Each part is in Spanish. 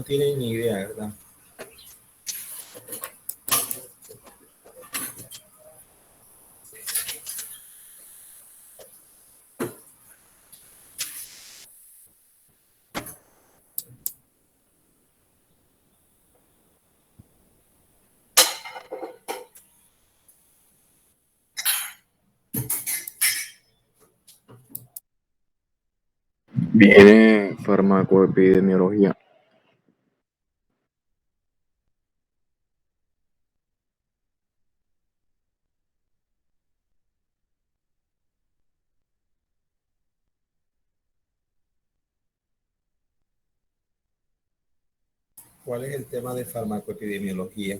No tienen ni idea, ¿verdad? Viene farmacoepidemiología. ¿Cuál es el tema de farmacoepidemiología?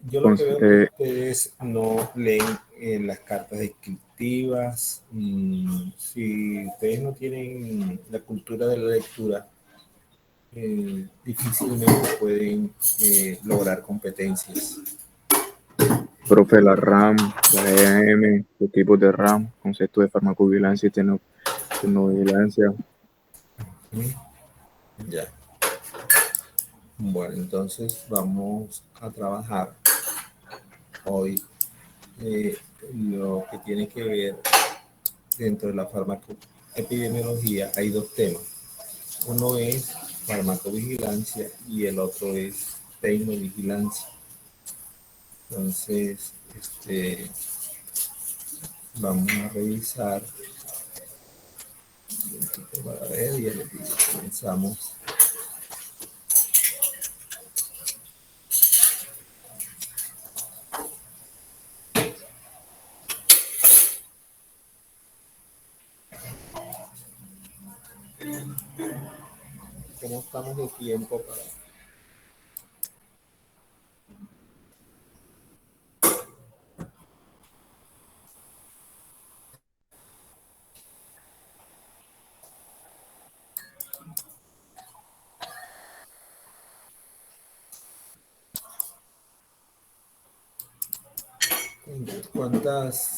Yo lo que Entonces, veo que ustedes no leen las cartas descriptivas. Si ustedes no tienen la cultura de la lectura, difícilmente pueden lograr competencias. profe, la RAM, la EAM, los tipos de RAM, concepto de farmacovigilancia y tecnovigilancia. Ya. Bueno, entonces vamos a trabajar hoy lo que tiene que ver dentro de la farmacoepidemiología. Hay dos temas. Uno es farmacovigilancia y el otro es tecnovigilancia. Entonces, vamos a revisar. Para ver, ya les digo, comenzamos. ¿Cómo estamos de tiempo para?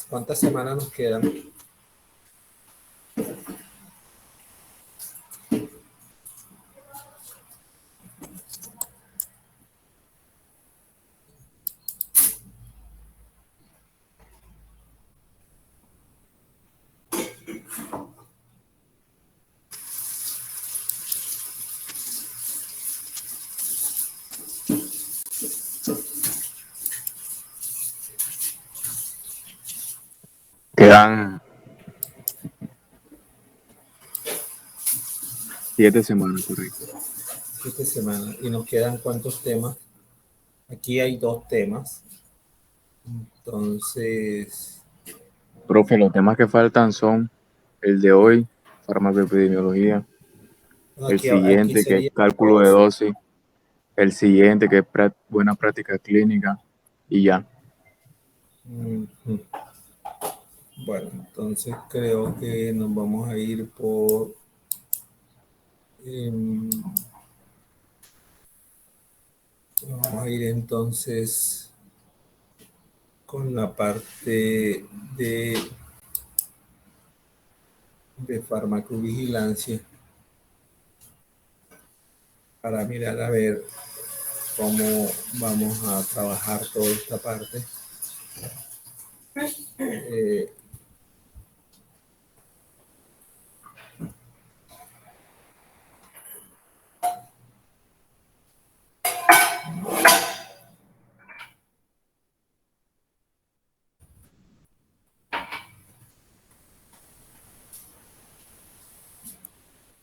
¿Cuántas semanas nos quedan? Quedan 7 semanas por ahí. 7 semanas. ¿Y nos quedan cuántos temas? Aquí hay dos temas. Entonces, Profe, los temas que faltan son el de hoy, farmacoepidemiología, el aquí siguiente que es sería cálculo de dos. dosis, el siguiente que es buena práctica clínica y ya. Bueno, entonces creo que nos vamos a ir por em, vamos a ir entonces con la parte de farmacovigilancia para mirar a ver cómo vamos a trabajar toda esta parte. Eh,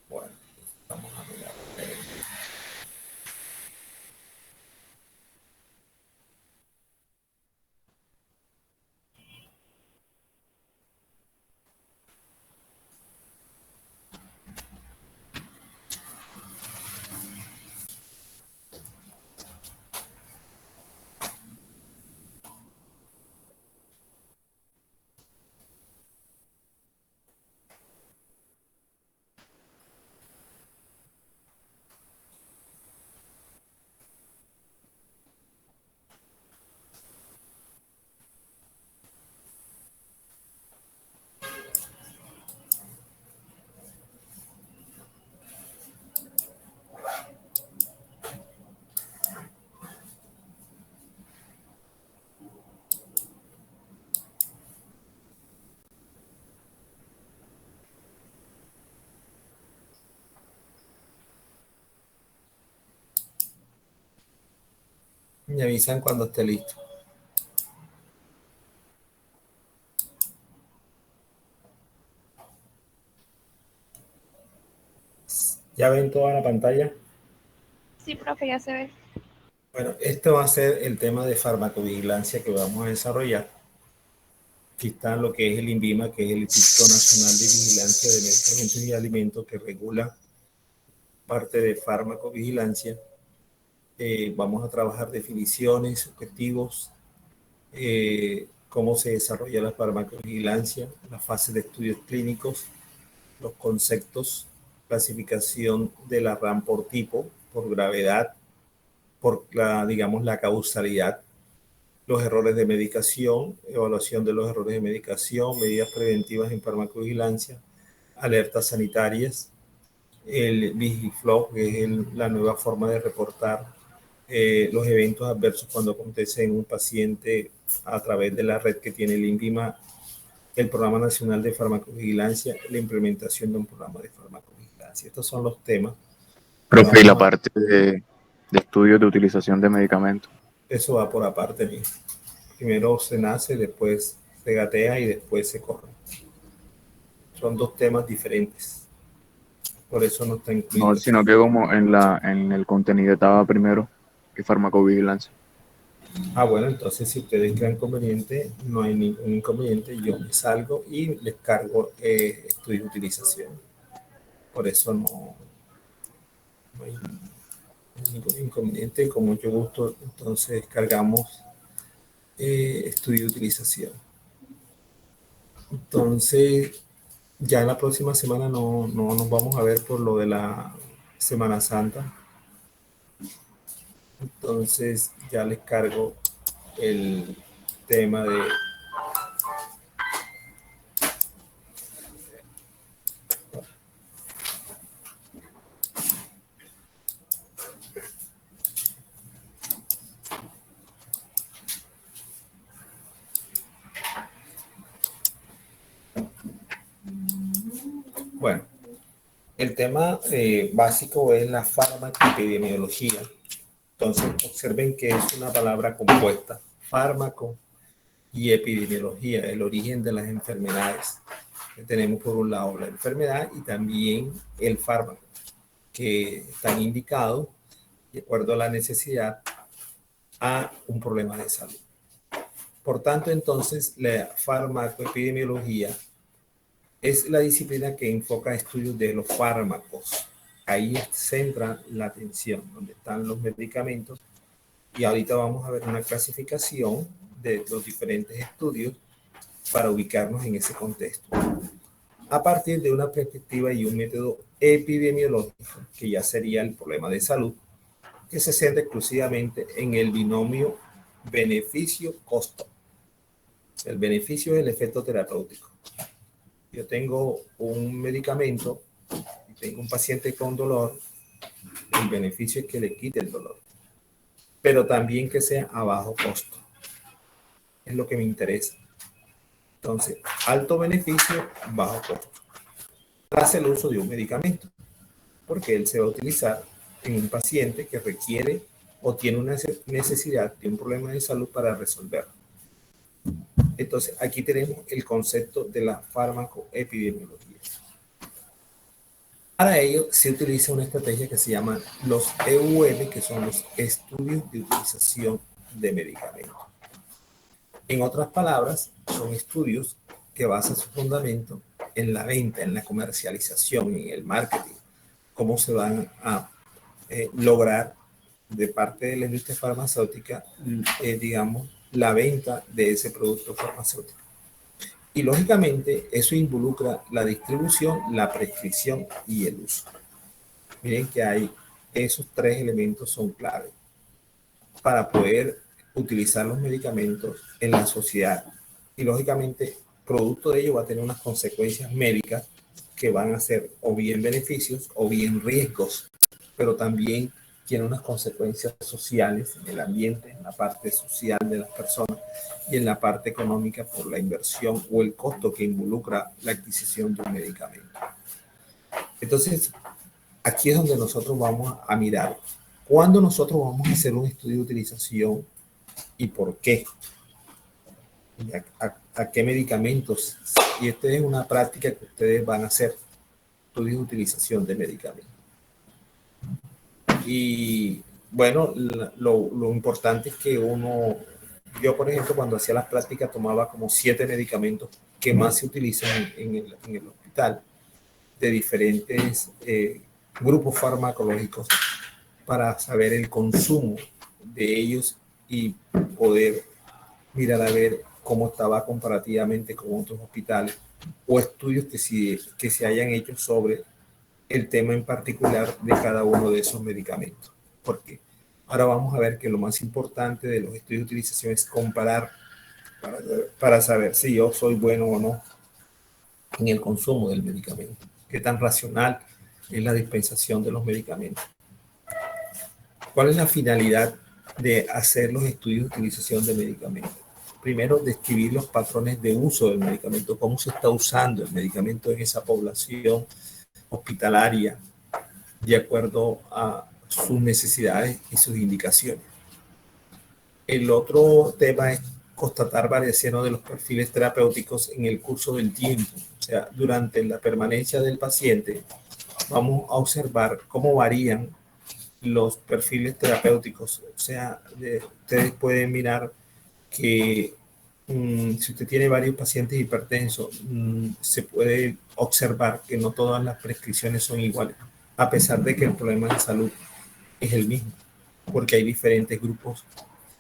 bueno, vamos a mirar. Me avisan cuando esté listo. ¿Ya ven toda la pantalla? Sí, profe, ya se ve. Bueno, este va a ser el tema de farmacovigilancia que vamos a desarrollar. Aquí está lo que es el INVIMA, que es el Instituto Nacional de Vigilancia de Medicamentos y Alimentos, que regula parte de farmacovigilancia. Vamos a trabajar definiciones, objetivos, cómo se desarrolla la farmacovigilancia, las fases de estudios clínicos, los conceptos, clasificación de la RAM por tipo, por gravedad, por digamos, la causalidad, los errores de medicación, evaluación de los errores de medicación, medidas preventivas en farmacovigilancia, alertas sanitarias, el Vigiflow, que es la nueva forma de reportar los eventos adversos cuando acontece en un paciente a través de la red que tiene el INVIMA, el Programa Nacional de Farmacovigilancia, la implementación de un programa de farmacovigilancia. Estos son los temas. Profe, y la parte de estudios de utilización de medicamentos. Eso va por aparte mismo. Primero se nace, después se gatea y después se corre. Son dos temas diferentes. Por eso no está incluido. No, sino que como en el contenido estaba primero que farmacovigilancia. Bueno, entonces si ustedes crean conveniente, no hay ningún inconveniente, yo me salgo y les cargo estudio de utilización. Por eso no hay ningún inconveniente, con mucho gusto, entonces cargamos estudio de utilización. Entonces, ya en la próxima semana no nos vamos a ver por lo de la Semana Santa. Entonces ya les cargo el tema de bueno, el tema básico es la farmacoepidemiología. Entonces, observen que es una palabra compuesta, fármaco y epidemiología, el origen de las enfermedades. Tenemos por un lado la enfermedad y también el fármaco, que están indicados, de acuerdo a la necesidad, a un problema de salud. Por tanto, entonces, la farmacoepidemiología es la disciplina que enfoca estudios de los fármacos. Ahí centra la atención, donde están los medicamentos. Y ahorita vamos a ver una clasificación de los diferentes estudios para ubicarnos en ese contexto. A partir de una perspectiva y un método epidemiológico, que ya sería el problema de salud, que se centra exclusivamente en el binomio beneficio-costo. El beneficio es el efecto terapéutico. Yo tengo un medicamento y tengo un paciente con dolor, el beneficio es que le quite el dolor, pero también que sea a bajo costo. Es lo que me interesa. Entonces, alto beneficio, bajo costo. Tras el uso de un medicamento, porque él se va a utilizar en un paciente que requiere o tiene una necesidad de un problema de salud para resolverlo. Entonces, aquí tenemos el concepto de la farmacoepidemiología. Para ello, se utiliza una estrategia que se llama los EUM, que son los estudios de utilización de medicamentos. En otras palabras, son estudios que basan su fundamento en la venta, en la comercialización, en el marketing, cómo se van a lograr de parte de la industria farmacéutica, digamos, la venta de ese producto farmacéutico. Y lógicamente eso involucra la distribución, la prescripción y el uso. Miren que hay esos tres elementos son clave para poder utilizar los medicamentos en la sociedad. Y lógicamente, producto de ello va a tener unas consecuencias médicas que van a ser o bien beneficios o bien riesgos, pero también tiene unas consecuencias sociales en el ambiente, en la parte social de las personas y en la parte económica por la inversión o el costo que involucra la adquisición de un medicamento. Entonces, aquí es donde nosotros vamos a mirar ¿Cuándo nosotros vamos a hacer un estudio de utilización y por qué? ¿A qué medicamentos? Y esta es una práctica que ustedes van a hacer, estudios de utilización de medicamentos. Y bueno, lo importante es que yo por ejemplo cuando hacía las prácticas tomaba como 7 medicamentos que más se utilizan en el hospital, de diferentes grupos farmacológicos, para saber el consumo de ellos y poder mirar a ver cómo estaba comparativamente con otros hospitales o estudios que se hayan hecho sobre el tema en particular de cada uno de esos medicamentos. Porque ahora vamos a ver que lo más importante de los estudios de utilización es comparar para saber si yo soy bueno o no en el consumo del medicamento, qué tan racional es la dispensación de los medicamentos. ¿Cuál es la finalidad de hacer los estudios de utilización de medicamentos? Primero, describir los patrones de uso del medicamento, cómo se está usando el medicamento en esa población hospitalaria, de acuerdo a sus necesidades y sus indicaciones. El otro tema es constatar variaciones de los perfiles terapéuticos en el curso del tiempo. O sea, durante la permanencia del paciente, vamos a observar cómo varían los perfiles terapéuticos. O sea, ustedes pueden mirar que si usted tiene varios pacientes hipertensos, se puede observar que no todas las prescripciones son iguales, a pesar de que el problema de salud es el mismo, porque hay diferentes grupos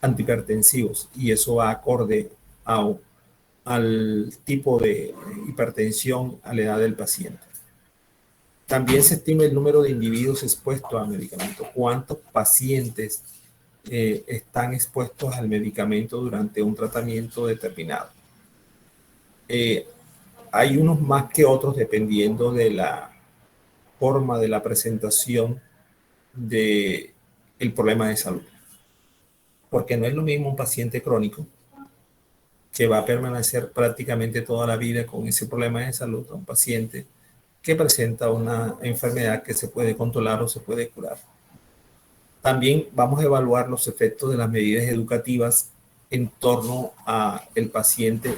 antihipertensivos y eso va acorde al tipo de hipertensión, a la edad del paciente. También se estima el número de individuos expuestos a medicamentos. ¿Cuántos pacientes están expuestos al medicamento durante un tratamiento determinado? Hay unos más que otros dependiendo de la forma de la presentación del problema de salud. Porque no es lo mismo un paciente crónico que va a permanecer prácticamente toda la vida con ese problema de salud a un paciente que presenta una enfermedad que se puede controlar o se puede curar. También vamos a evaluar los efectos de las medidas educativas en torno al paciente,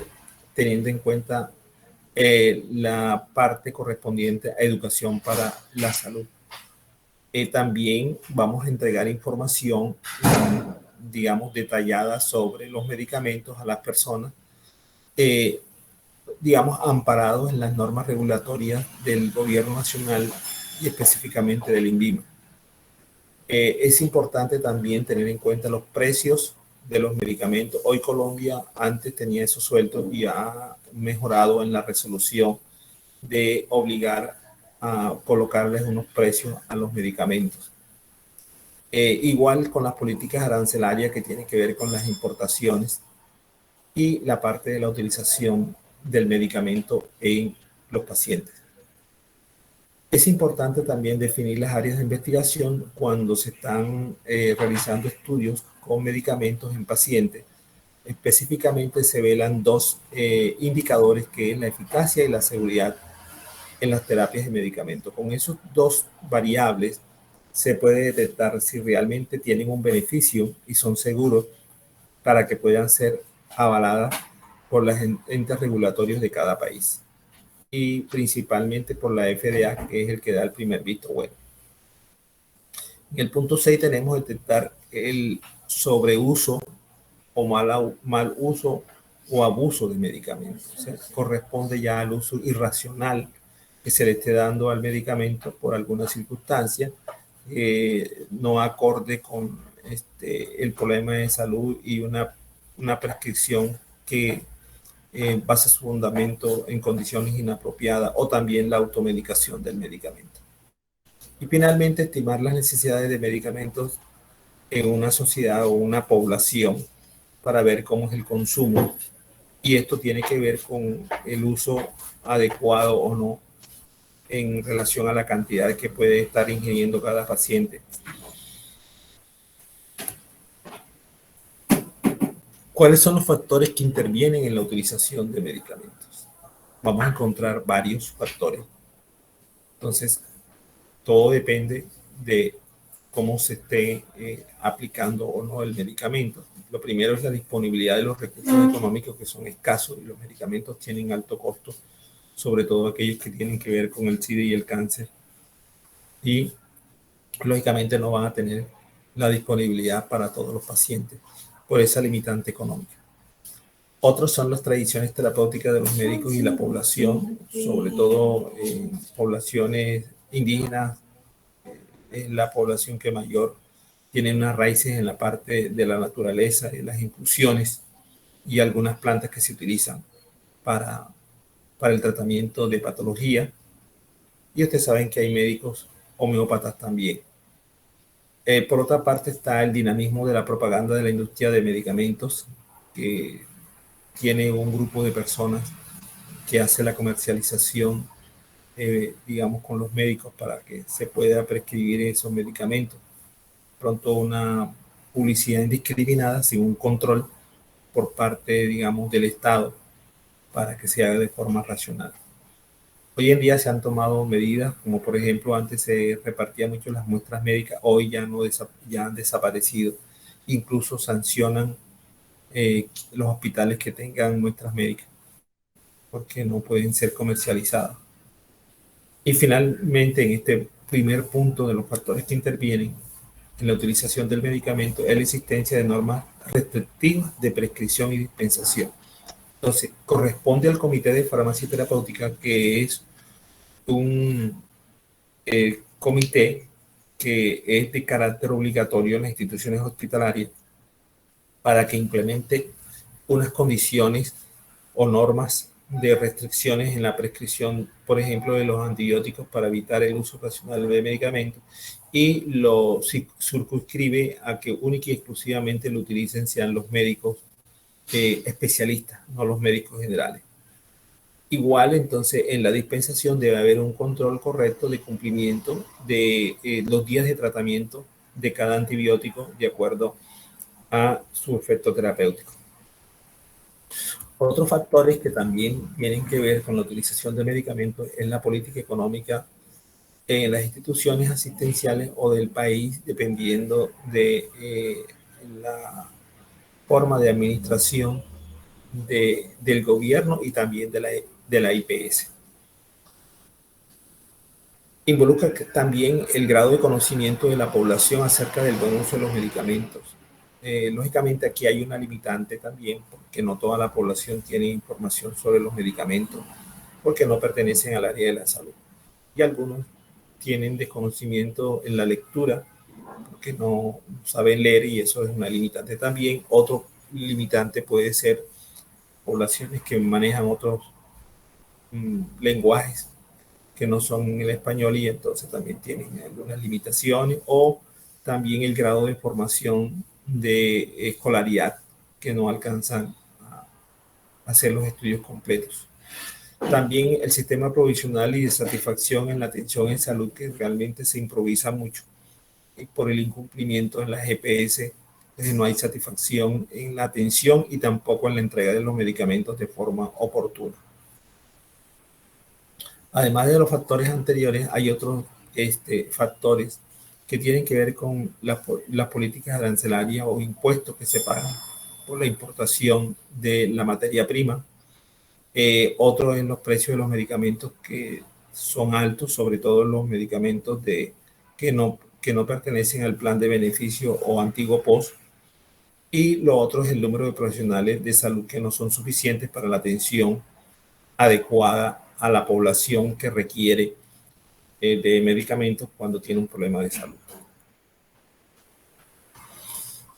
teniendo en cuenta la parte correspondiente a educación para la salud. También vamos a entregar información, digamos, detallada sobre los medicamentos a las personas, digamos, amparados en las normas regulatorias del gobierno nacional y específicamente del INVIMA. Es importante también tener en cuenta los precios de los medicamentos. Hoy Colombia antes tenía eso suelto y ha mejorado en la resolución de obligar a colocarles unos precios a los medicamentos. Igual con las políticas arancelarias que tienen que ver con las importaciones y la parte de la utilización del medicamento en los pacientes. Es importante también definir las áreas de investigación cuando se están realizando estudios con medicamentos en pacientes. Específicamente se velan dos indicadores, que es la eficacia y la seguridad en las terapias de medicamentos. Con esos dos variables se puede detectar si realmente tienen un beneficio y son seguros para que puedan ser avaladas por los entes regulatorios de cada país y principalmente por la FDA, que es el que da el primer visto bueno. En el punto 6 tenemos detectar el sobreuso o mal uso o abuso de medicamentos. O sea, corresponde ya al uso irracional que se le esté dando al medicamento por alguna circunstancia no acorde con el problema de salud y una prescripción que basa su fundamento en condiciones inapropiadas, o también la automedicación del medicamento. Y finalmente, estimar las necesidades de medicamentos en una sociedad o una población para ver cómo es el consumo, y esto tiene que ver con el uso adecuado o no en relación a la cantidad que puede estar ingiriendo cada paciente. ¿Cuáles son los factores que intervienen en la utilización de medicamentos? Vamos a encontrar varios factores. Entonces, todo depende de cómo se esté aplicando o no el medicamento. Lo primero es la disponibilidad de los recursos económicos, que son escasos, y los medicamentos tienen alto costo, sobre todo aquellos que tienen que ver con el SIDA y el cáncer. Y lógicamente no van a tener la disponibilidad para todos los pacientes por esa limitante económica. Otros son las tradiciones terapéuticas de los médicos y la población, sobre todo poblaciones indígenas, es la población que mayor tiene unas raíces en la parte de la naturaleza, en las infusiones y algunas plantas que se utilizan para el tratamiento de patología. Y ustedes saben que hay médicos homeópatas también. Por otra parte está el dinamismo de la propaganda de la industria de medicamentos, que tiene un grupo de personas que hace la comercialización, digamos, con los médicos para que se pueda prescribir esos medicamentos. Pronto una publicidad indiscriminada sin un control por parte, digamos, del Estado para que se haga de forma racional. Hoy en día se han tomado medidas, como por ejemplo antes se repartían mucho las muestras médicas, hoy ya, no ya han desaparecido. Incluso sancionan los hospitales que tengan muestras médicas porque no pueden ser comercializadas. Y finalmente, en este primer punto de los factores que intervienen en la utilización del medicamento es la existencia de normas restrictivas de prescripción y dispensación. Entonces, corresponde al Comité de Farmacia Terapéutica, que es un comité que es de carácter obligatorio en las instituciones hospitalarias para que implemente unas condiciones o normas de restricciones en la prescripción, por ejemplo, de los antibióticos para evitar el uso ocasional de medicamentos, y lo circunscribe a que única y exclusivamente lo utilicen sean los médicos especialistas, no los médicos generales. Igual, entonces, en la dispensación debe haber un control correcto de cumplimiento de los días de tratamiento de cada antibiótico de acuerdo a su efecto terapéutico. Otros factores que también tienen que ver con la utilización de medicamentos es la política económica en las instituciones asistenciales o del país, dependiendo de la forma de administración del gobierno y también de la IPS. Involucra también el grado de conocimiento de la población acerca del buen uso de los medicamentos. Lógicamente aquí hay una limitante también, porque no toda la población tiene información sobre los medicamentos, porque no pertenecen al área de la salud. Y algunos tienen desconocimiento en la lectura, porque no saben leer, y eso es una limitante también. Otro limitante puede ser poblaciones que manejan otros lenguajes que no son el español, y entonces también tienen algunas limitaciones, o también el grado de formación de escolaridad, que no alcanzan a hacer los estudios completos. También el sistema provisional y de satisfacción en la atención en salud, que realmente se improvisa mucho y por el incumplimiento en las GPS, no hay satisfacción en la atención y tampoco en la entrega de los medicamentos de forma oportuna. Además de los factores anteriores, hay otros factores que tienen que ver con las políticas arancelarias o impuestos que se pagan por la importación de la materia prima. Otro en los precios de los medicamentos, que son altos, sobre todo los medicamentos que no pertenecen al plan de beneficio o antiguo POS. Y lo otro es el número de profesionales de salud que no son suficientes para la atención adecuada a la población que requiere de medicamentos cuando tiene un problema de salud.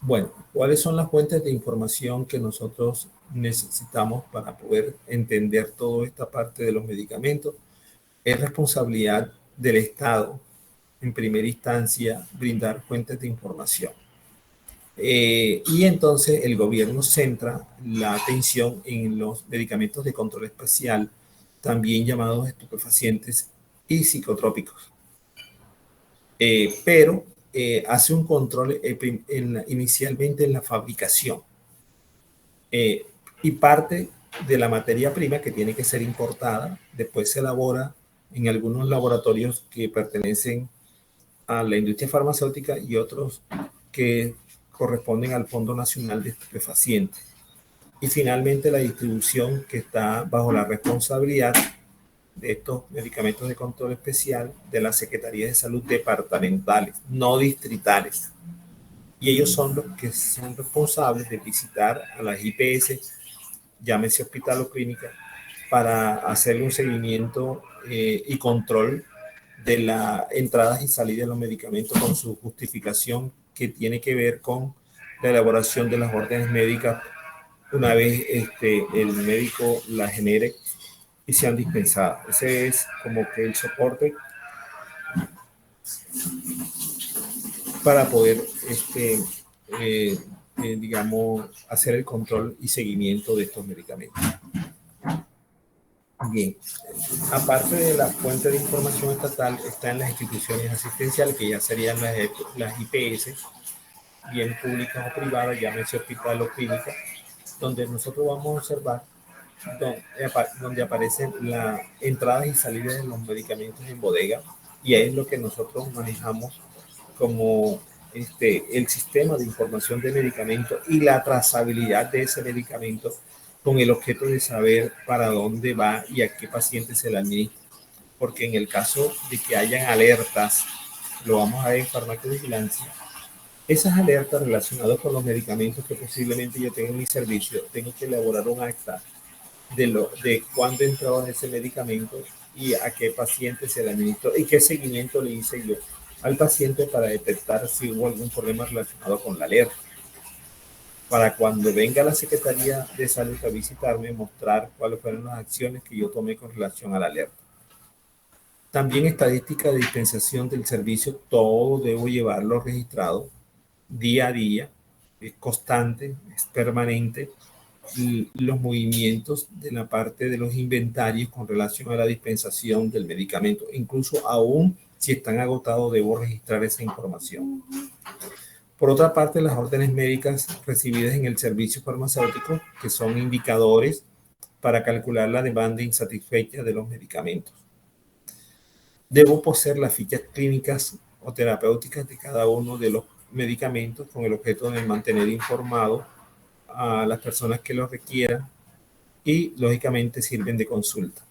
Bueno, ¿cuáles son las fuentes de información que nosotros necesitamos para poder entender toda esta parte de los medicamentos? Es responsabilidad del Estado, en primera instancia, brindar fuentes de información. Y entonces el gobierno centra la atención en los medicamentos de control especial, también llamados estupefacientes y psicotrópicos. Pero hace un control inicialmente en la fabricación, y parte de la materia prima, que tiene que ser importada, después se elabora en algunos laboratorios que pertenecen a la industria farmacéutica y otros que corresponden al Fondo Nacional de Estupefacientes. Y finalmente la distribución que está bajo la responsabilidad de estos medicamentos de control especial de las Secretarías de Salud departamentales, no distritales. Y ellos son los que son responsables de visitar a las IPS, llámese hospital o clínica, para hacerle un seguimiento y control de las entradas y salidas de los medicamentos con su justificación que tiene que ver con la elaboración de las órdenes médicas una vez el médico las genere y sean dispensadas. Ese es como que el soporte para poder, digamos, hacer el control y seguimiento de estos medicamentos. Bien, aparte de la fuente de información estatal, están las instituciones asistenciales, que ya serían las IPS, bien públicas o privadas, llámese hospital o clínica, donde nosotros vamos a observar donde aparecen las entradas y salidas de los medicamentos en bodega, y ahí es lo que nosotros manejamos como el sistema de información de medicamentos y la trazabilidad de ese medicamento con el objeto de saber para dónde va y a qué paciente se le administra. Porque en el caso de que hayan alertas, lo vamos a ver en farmacovigilancia, esas alertas relacionadas con los medicamentos que posiblemente yo tenga en mi servicio, tengo que elaborar un acta de cuándo entraba ese medicamento y a qué paciente se le administró y qué seguimiento le hice yo al paciente para detectar si hubo algún problema relacionado con la alerta. Para cuando venga la Secretaría de Salud a visitarme, mostrar cuáles fueron las acciones que yo tomé con relación a la alerta. También estadística de dispensación del servicio, todo debo llevarlo registrado día a día, es constante, es permanente, y los movimientos de la parte de los inventarios con relación a la dispensación del medicamento. Incluso aún si están agotados, debo registrar esa información. Por otra parte, las órdenes médicas recibidas en el servicio farmacéutico, que son indicadores para calcular la demanda insatisfecha de los medicamentos. Debo poseer las fichas clínicas o terapéuticas de cada uno de los medicamentos con el objeto de mantener informado a las personas que lo requieran y, lógicamente, sirven de consulta.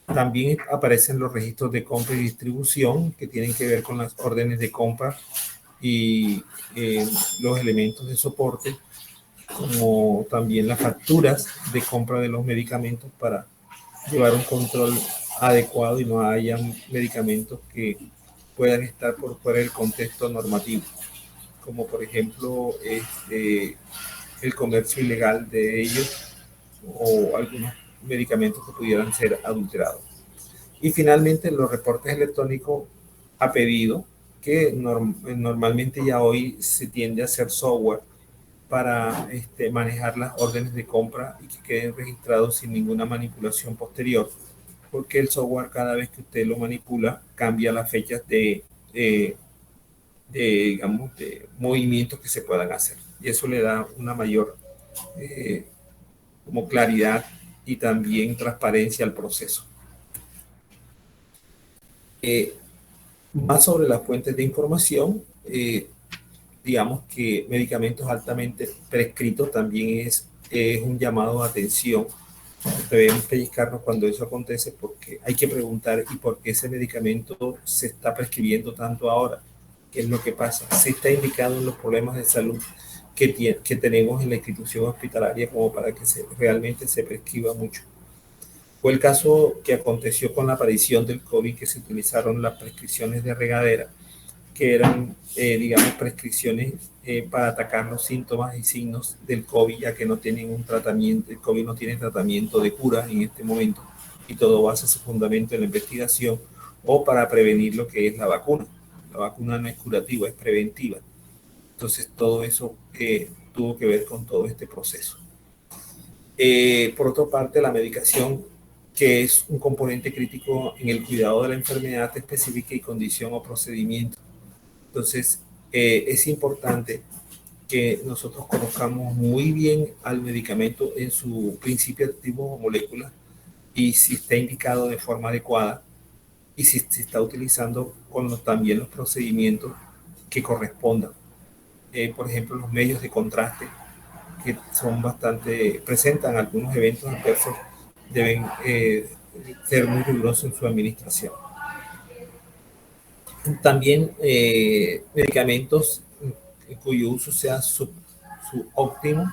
También aparecen los registros de compra y distribución que tienen que ver con las órdenes de compra y los elementos de soporte, como también las facturas de compra de los medicamentos para llevar un control adecuado y no haya medicamentos que puedan estar por fuera del contexto normativo, como por ejemplo el comercio ilegal de ellos o algunos medicamentos que pudieran ser adulterados. Y finalmente los reportes electrónicos a pedido, que normalmente ya hoy se tiende a hacer software para manejar las órdenes de compra y que queden registrados sin ninguna manipulación posterior, porque el software, cada vez que usted lo manipula, cambia las fechas digamos, de movimientos que se puedan hacer, y eso le da una mayor como claridad y también transparencia al proceso. Más sobre las fuentes de información, digamos que medicamentos altamente prescritos también es un llamado de atención. Debemos pellizcarnos cuando eso acontece, porque hay que preguntar ¿y por qué ese medicamento se está prescribiendo tanto ahora? ¿Qué es lo que pasa? Se está indicando en los problemas de salud que tenemos en la institución hospitalaria como para que realmente se prescriba mucho. Fue el caso que aconteció con la aparición del COVID, que se utilizaron las prescripciones de regadera, que eran, digamos, prescripciones para atacar los síntomas y signos del COVID, ya que no tienen un tratamiento, el COVID no tiene tratamiento de cura en este momento, y todo basa su fundamento en la investigación o para prevenir lo que es la vacuna. La vacuna no es curativa, es preventiva. Entonces, todo eso tuvo que ver con todo este proceso. Por otra parte, la medicación, que es un componente crítico en el cuidado de la enfermedad específica y condición o procedimiento. Entonces, es importante que nosotros conozcamos muy bien al medicamento en su principio activo o molécula y si está indicado de forma adecuada y si se está utilizando también los procedimientos que correspondan. Por ejemplo, los medios de contraste, que son presentan algunos eventos adversos, deben ser muy rigurosos en su administración. También medicamentos cuyo uso sea su óptimo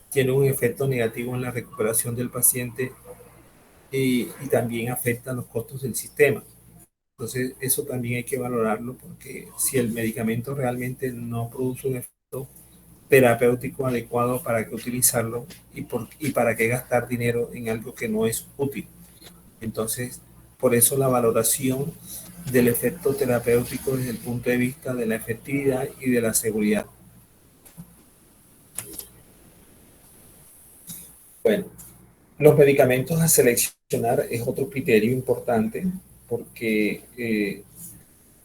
tiene un efecto negativo en la recuperación del paciente y también afecta los costos del sistema. Entonces, eso también hay que valorarlo porque si el medicamento realmente no produce un efecto terapéutico adecuado, ¿para qué utilizarlo y para qué gastar dinero en algo que no es útil? Entonces, por eso la valoración del efecto terapéutico desde el punto de vista de la efectividad y de la seguridad. Bueno, los medicamentos a seleccionar es otro criterio importante porque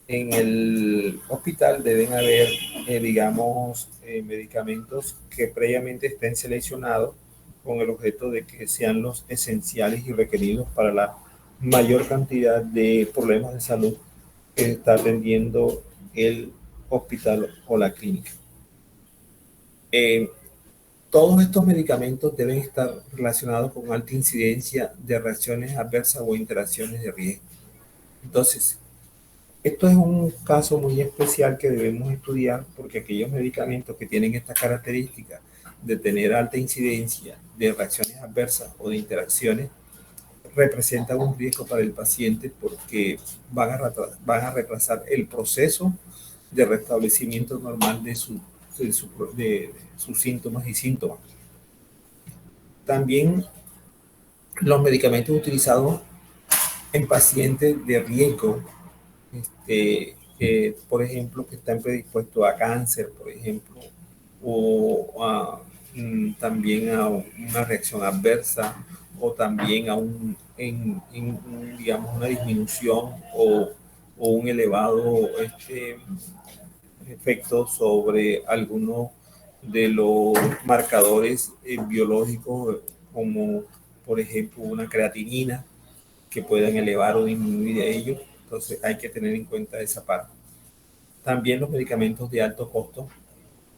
en el hospital deben haber, digamos, medicamentos que previamente estén seleccionados con el objeto de que sean los esenciales y requeridos para la mayor cantidad de problemas de salud que está atendiendo el hospital o la clínica. Todos estos medicamentos deben estar relacionados con alta incidencia de reacciones adversas o interacciones de riesgo. Entonces, esto es un caso muy especial que debemos estudiar porque aquellos medicamentos que tienen esta característica de tener alta incidencia de reacciones adversas o de interacciones representan un riesgo para el paciente porque van a retrasar el proceso de restablecimiento normal de sus síntomas y síntomas. También los medicamentos utilizados en pacientes de riesgo, por ejemplo, que están predispuestos a cáncer, por ejemplo, o también a una reacción adversa, o también a digamos, una disminución o un elevado efecto sobre algunos de los marcadores biológicos, como por ejemplo una creatinina, que puedan elevar o disminuir ellos. Entonces hay que tener en cuenta esa parte. También los medicamentos de alto costo,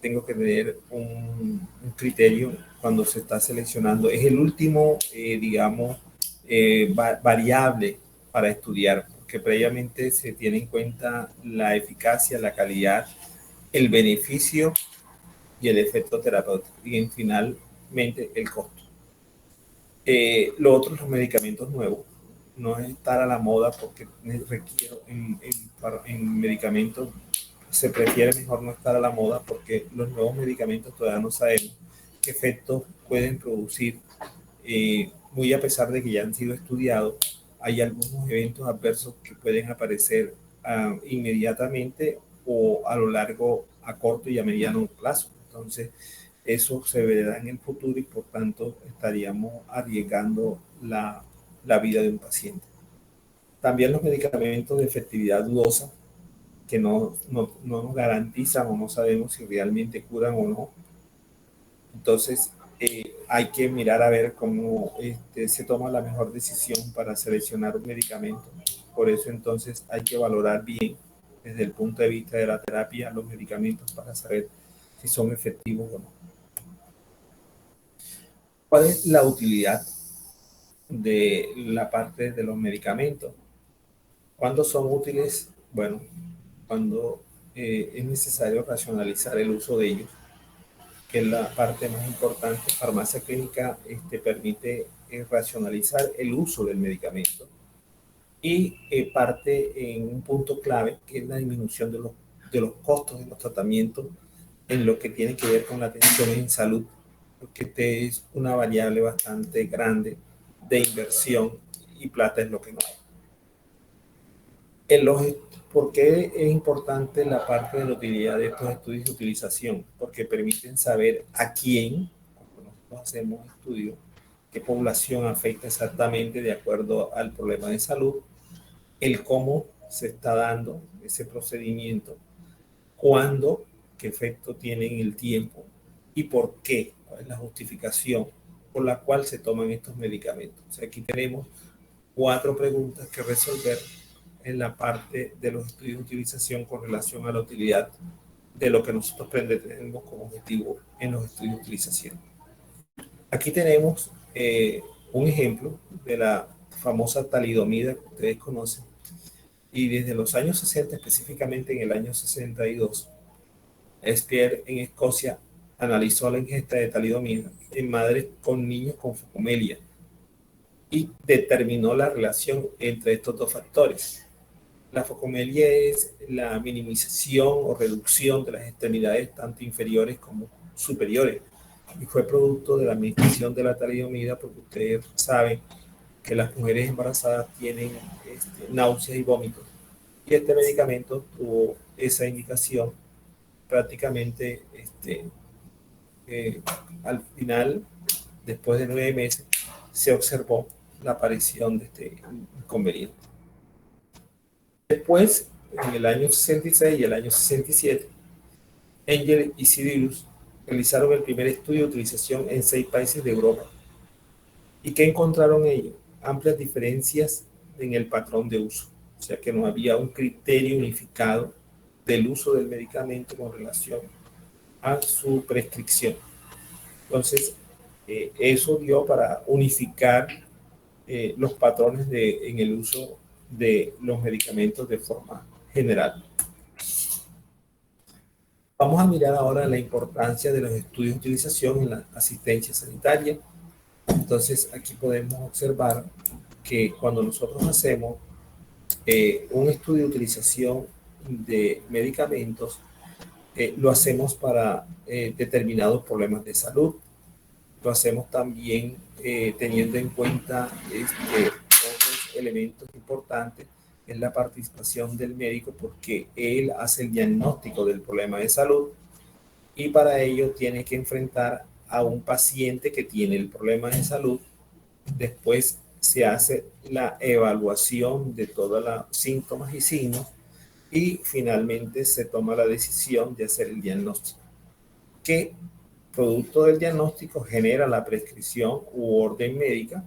tengo que tener un criterio cuando se está seleccionando. Es el último, digamos, variable para estudiar, porque previamente se tiene en cuenta la eficacia, la calidad, el beneficio y el efecto terapéutico, y finalmente el costo. Lo otro, los medicamentos nuevos. No es estar a la moda porque requiero en medicamentos se prefiere mejor no estar a la moda porque los nuevos medicamentos todavía no sabemos qué efectos pueden producir, muy a pesar de que ya han sido estudiados. Hay algunos eventos adversos que pueden aparecer inmediatamente o a lo largo, a corto y a mediano plazo. Entonces, eso se verá en el futuro y por tanto estaríamos arriesgando la vida de un paciente. También los medicamentos de efectividad dudosa que no nos garantizan o no sabemos si realmente curan o no. Entonces, hay que mirar a ver cómo se toma la mejor decisión para seleccionar un medicamento. Por eso entonces hay que valorar bien desde el punto de vista de la terapia los medicamentos para saber si son efectivos o no. ¿Cuál es la utilidad de la parte de los medicamentos? ¿Cuándo son útiles? Bueno, cuando es necesario racionalizar el uso de ellos, que es la parte más importante. Farmacia clínica permite racionalizar el uso del medicamento y parte en un punto clave, que es la disminución de los costos de los tratamientos en lo que tiene que ver con la atención en salud, porque este es una variable bastante grande de inversión y plata es lo que no hay. ¿Por qué es importante la parte de la utilidad de estos estudios de utilización? Porque permiten saber a quién, cuando nosotros hacemos estudios, qué población afecta exactamente de acuerdo al problema de salud, el cómo se está dando ese procedimiento, cuándo, qué efecto tiene en el tiempo y por qué, cuál es la justificación por la cual se toman estos medicamentos. O sea, aquí tenemos 4 preguntas que resolver en la parte de los estudios de utilización con relación a la utilidad de lo que nosotros pretendemos como objetivo en los estudios de utilización. Aquí tenemos un ejemplo de la famosa talidomida que ustedes conocen, y desde los años 60, específicamente en el año 62, Speer en Escocia analizó la ingesta de talidomida en madres con niños con focomelia y determinó la relación entre estos dos factores. La focomelia es la minimización o reducción de las extremidades tanto inferiores como superiores, y fue producto de la administración de la talidomida, porque ustedes saben que las mujeres embarazadas tienen náuseas y vómitos, y este medicamento tuvo esa indicación prácticamente al final, después de 9 meses, se observó la aparición de este inconveniente. Después, en el año 66 y el año 67, Engel y Sidilus realizaron el primer estudio de utilización en 6 países de Europa. ¿Y qué encontraron ellos? Amplias diferencias en el patrón de uso. O sea que no había un criterio unificado del uso del medicamento con relación a su prescripción. Entonces, eso dio para unificar los patrones en el uso de los medicamentos de forma general. Vamos a mirar ahora la importancia de los estudios de utilización en la asistencia sanitaria. Entonces, aquí podemos observar que cuando nosotros hacemos un estudio de utilización de medicamentos, lo hacemos para determinados problemas de salud. Lo hacemos también teniendo en cuenta otros elementos importantes en la participación del médico, porque él hace el diagnóstico del problema de salud y para ello tiene que enfrentar a un paciente que tiene el problema de salud. Después se hace la evaluación de todos los síntomas y signos y finalmente se toma la decisión de hacer el diagnóstico, que producto del diagnóstico genera la prescripción u orden médica,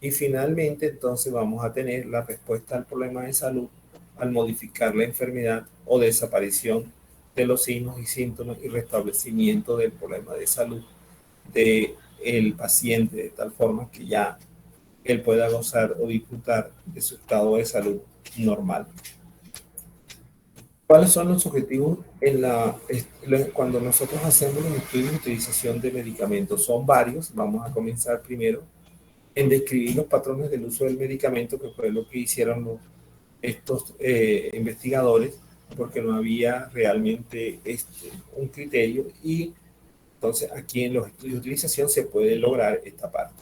y finalmente entonces vamos a tener la respuesta al problema de salud al modificar la enfermedad o desaparición de los signos y síntomas y restablecimiento del problema de salud del paciente, de tal forma que ya él pueda gozar o disfrutar de su estado de salud normal. ¿Cuáles son los objetivos cuando nosotros hacemos los estudios de utilización de medicamentos? Son varios. Vamos a comenzar primero en describir los patrones del uso del medicamento, que fue lo que hicieron estos investigadores, porque no había realmente un criterio, y entonces aquí en los estudios de utilización se puede lograr esta parte.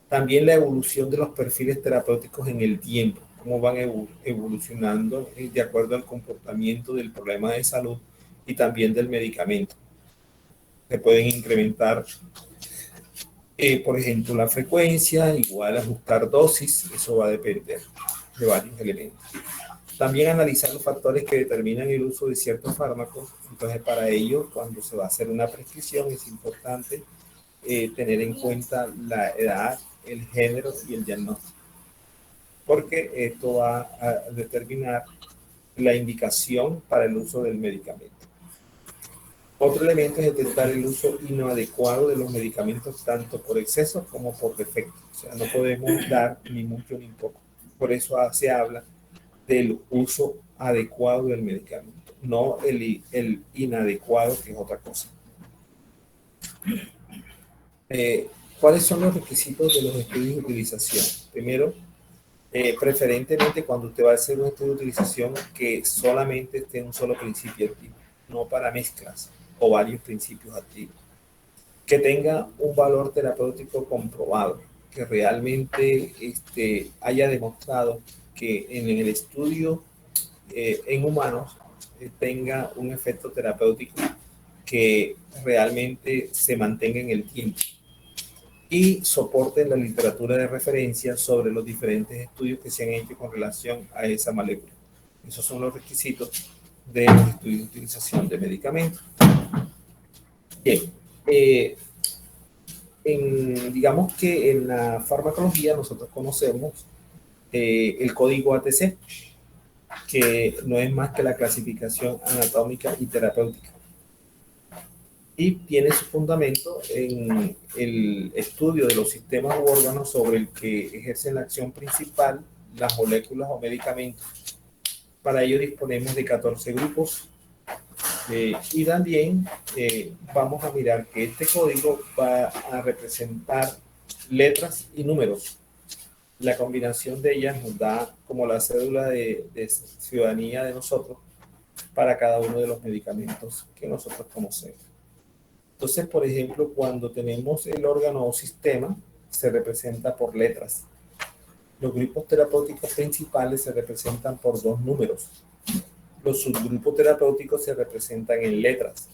También la evolución de los perfiles terapéuticos en el tiempo, cómo van evolucionando de acuerdo al comportamiento del problema de salud y también del medicamento. Se pueden incrementar, por ejemplo, la frecuencia, igual ajustar dosis, eso va a depender de varios elementos. También analizar los factores que determinan el uso de ciertos fármacos. Entonces, para ello, cuando se va a hacer una prescripción, es importante tener en cuenta la edad, el género y el diagnóstico, porque esto va a determinar la indicación para el uso del medicamento. Otro elemento es detectar el uso inadecuado de los medicamentos, tanto por exceso como por defecto. O sea, no podemos dar ni mucho ni poco. Por eso se habla del uso adecuado del medicamento, no el inadecuado, que es otra cosa. ¿Cuáles son los requisitos de los estudios de utilización? Primero, preferentemente cuando usted va a hacer un estudio de utilización, que solamente esté un solo principio activo, no para mezclas o varios principios activos. Que tenga un valor terapéutico comprobado, que realmente haya demostrado que en el estudio en humanos tenga un efecto terapéutico que realmente se mantenga en el tiempo, y soporten la literatura de referencia sobre los diferentes estudios que se han hecho con relación a esa molécula. Esos son los requisitos de los estudios de utilización de medicamentos. Bien, digamos que en la farmacología nosotros conocemos el código ATC, que no es más que la clasificación anatómica y terapéutica. Y tiene su fundamento en el estudio de los sistemas u órganos sobre el que ejercen la acción principal las moléculas o medicamentos. Para ello disponemos de 14 grupos y también vamos a mirar que este código va a representar letras y números. La combinación de ellas nos da como la cédula de ciudadanía de nosotros para cada uno de los medicamentos que nosotros conocemos. Entonces, por ejemplo, cuando tenemos el órgano o sistema, se representa por letras. Los grupos terapéuticos principales se representan por 2 números. Los subgrupos terapéuticos se representan en letras.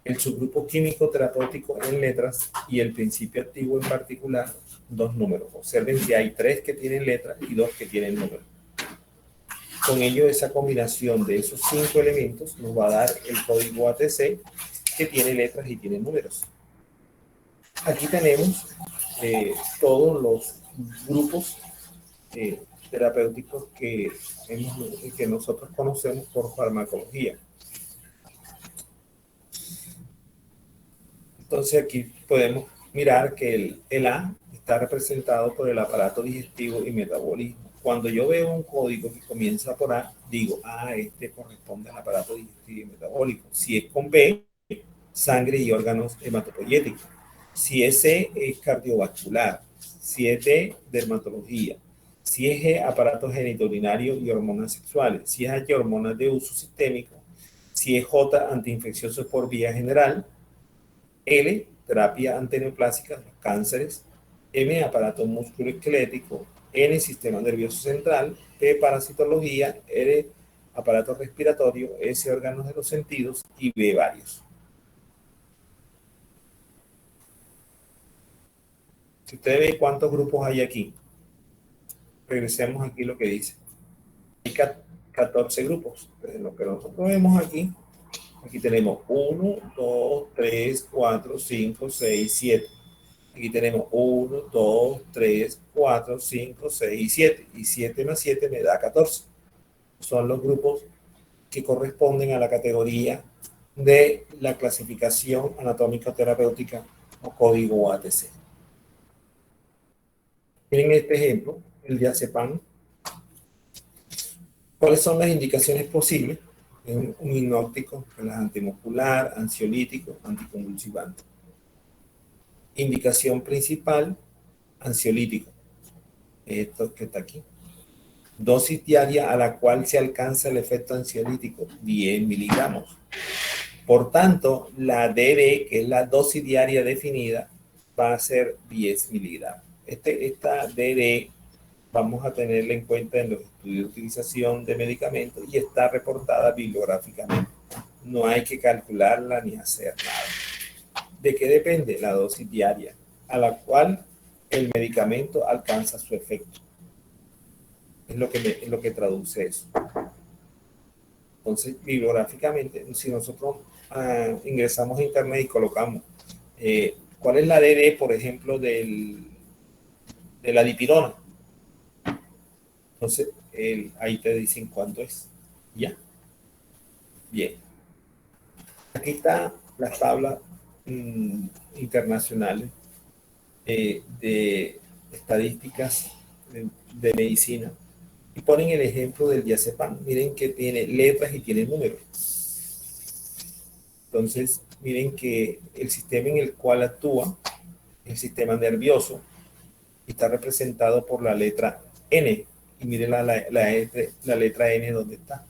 El subgrupo químico terapéutico en letras y el principio activo en particular, 2 números. Observen que hay 3 que tienen letras y 2 que tienen números. Con ello, esa combinación de esos 5 elementos nos va a dar el código ATC, que tiene letras y tiene números. Aquí tenemos todos los grupos terapéuticos que nosotros conocemos por farmacología. Entonces aquí podemos mirar que el A está representado por el aparato digestivo y metabolismo. Cuando yo veo un código que comienza por A, digo, este corresponde al aparato digestivo y metabólico. Si es con B, sangre y órganos hematopoyéticos. Si es C, es cardiovascular. Si es D, dermatología. Si es G, aparato genitourinario y hormonas sexuales. Si es H, hormonas de uso sistémico. Si es J, antiinfecciosos por vía general. L, terapia antineoplásica, los cánceres. M, aparato musculoesquelético. N, sistema nervioso central. P, parasitología. R, aparato respiratorio. S, órganos de los sentidos. Y B, varios. Si usted ve cuántos grupos hay aquí, regresemos aquí lo que dice. Hay 14 grupos. Entonces, lo que nosotros vemos aquí tenemos 1, 2, 3, 4, 5, 6, 7. Aquí tenemos 1, 2, 3, 4, 5, 6 y 7. Y 7 más 7 me da 14. Son los grupos que corresponden a la categoría de la clasificación anatómica terapéutica o código ATC. Miren este ejemplo, el diazepam. ¿Cuáles son las indicaciones posibles? Es un hipnótico, relajante muscular, ansiolítico, anticonvulsivante. Indicación principal, ansiolítico. Esto que está aquí. Dosis diaria a la cual se alcanza el efecto ansiolítico, 10 miligramos. Por tanto, la DD, que es la dosis diaria definida, va a ser 10 miligramos. Esta DD vamos a tenerla en cuenta en los estudios de utilización de medicamentos y está reportada bibliográficamente. No hay que calcularla ni hacer nada. ¿De qué depende? La dosis diaria a la cual el medicamento alcanza su efecto. Es lo que traduce eso. Entonces, bibliográficamente, si nosotros ingresamos a internet y colocamos cuál es la DD, por ejemplo, de la dipirona, entonces ahí te dicen cuánto es. ¿Ya? Bien. Aquí están las tablas internacionales de estadísticas de medicina y ponen el ejemplo del diazepam. Miren que tiene letras y tiene números. Entonces, miren que el sistema en el cual actúa es el sistema nervioso y está representado por la letra N. Y miren la letra N donde está.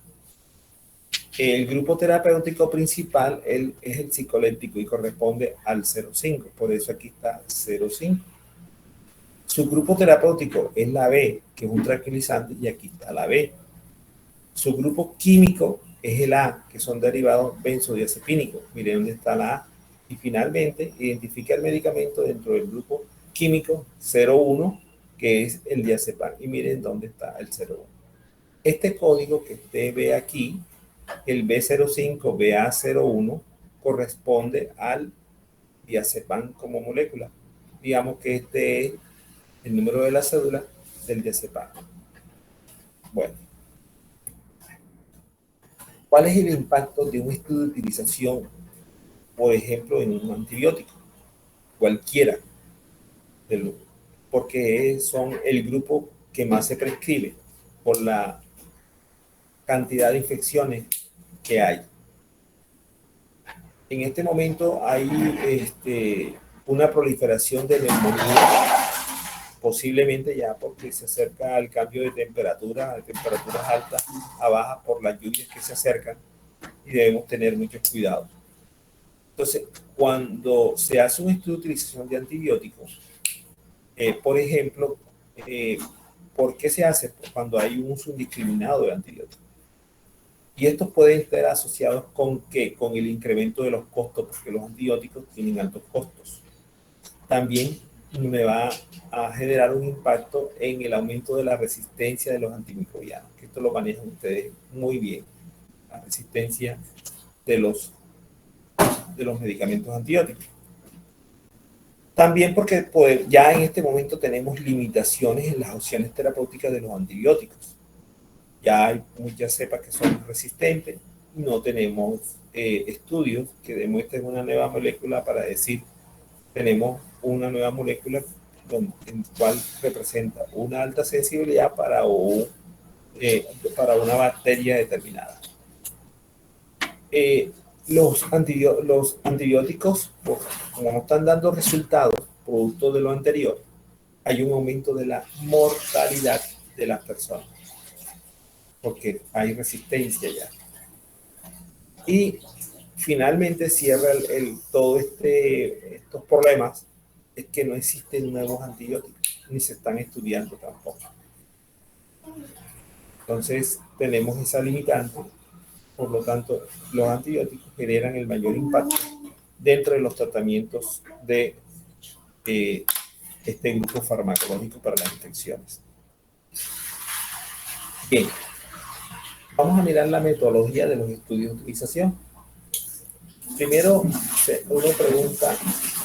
El grupo terapéutico principal es el psicoléptico y corresponde al 0,5. Por eso aquí está 0,5. Su grupo terapéutico es la B, que es un tranquilizante, y aquí está la B. Su grupo químico es el A, que son derivados benzodiazepínicos. Miren dónde está la A. Y finalmente, identifica el medicamento dentro del grupo químico 0,1, que es el diazepam. Y miren dónde está el 0,1. Este código que usted ve aquí, el B05, BA01, corresponde al diazepam como molécula. Digamos que este es el número de la cédula del diazepam. Bueno, ¿Cuál es el impacto de un estudio de utilización, por ejemplo, en un antibiótico? Cualquiera, porque son el grupo que más se prescribe por la cantidad de infecciones que hay. En este momento hay una proliferación de neumonía, posiblemente ya porque se acerca al cambio de temperatura, de temperaturas altas a bajas por las lluvias que se acercan, y debemos tener muchos cuidados. Entonces, cuando se hace un estudio de utilización de antibióticos, por ejemplo, ¿por qué se hace? Cuando hay un uso indiscriminado de antibióticos. Y estos pueden estar asociados con ¿qué? Con el incremento de los costos, porque los antibióticos tienen altos costos. También me va a generar un impacto en el aumento de la resistencia de los antimicrobianos, que esto lo manejan ustedes muy bien, la resistencia de los medicamentos antibióticos. También porque ya en este momento tenemos limitaciones en las opciones terapéuticas de los antibióticos. Ya hay muchas cepas que son resistentes, no tenemos estudios que demuestren una nueva molécula para decir tenemos una nueva molécula en cual representa una alta sensibilidad para una bacteria determinada. Los antibióticos, como no están dando resultados producto de lo anterior, hay un aumento de la mortalidad de las personas, porque hay resistencia ya. Y finalmente cierra todos estos problemas, es que no existen nuevos antibióticos, ni se están estudiando tampoco. Entonces tenemos esa limitante, por lo tanto los antibióticos generan el mayor impacto dentro de los tratamientos de este grupo farmacológico para las infecciones. Bien, vamos a mirar la metodología de los estudios de utilización. Primero, uno pregunta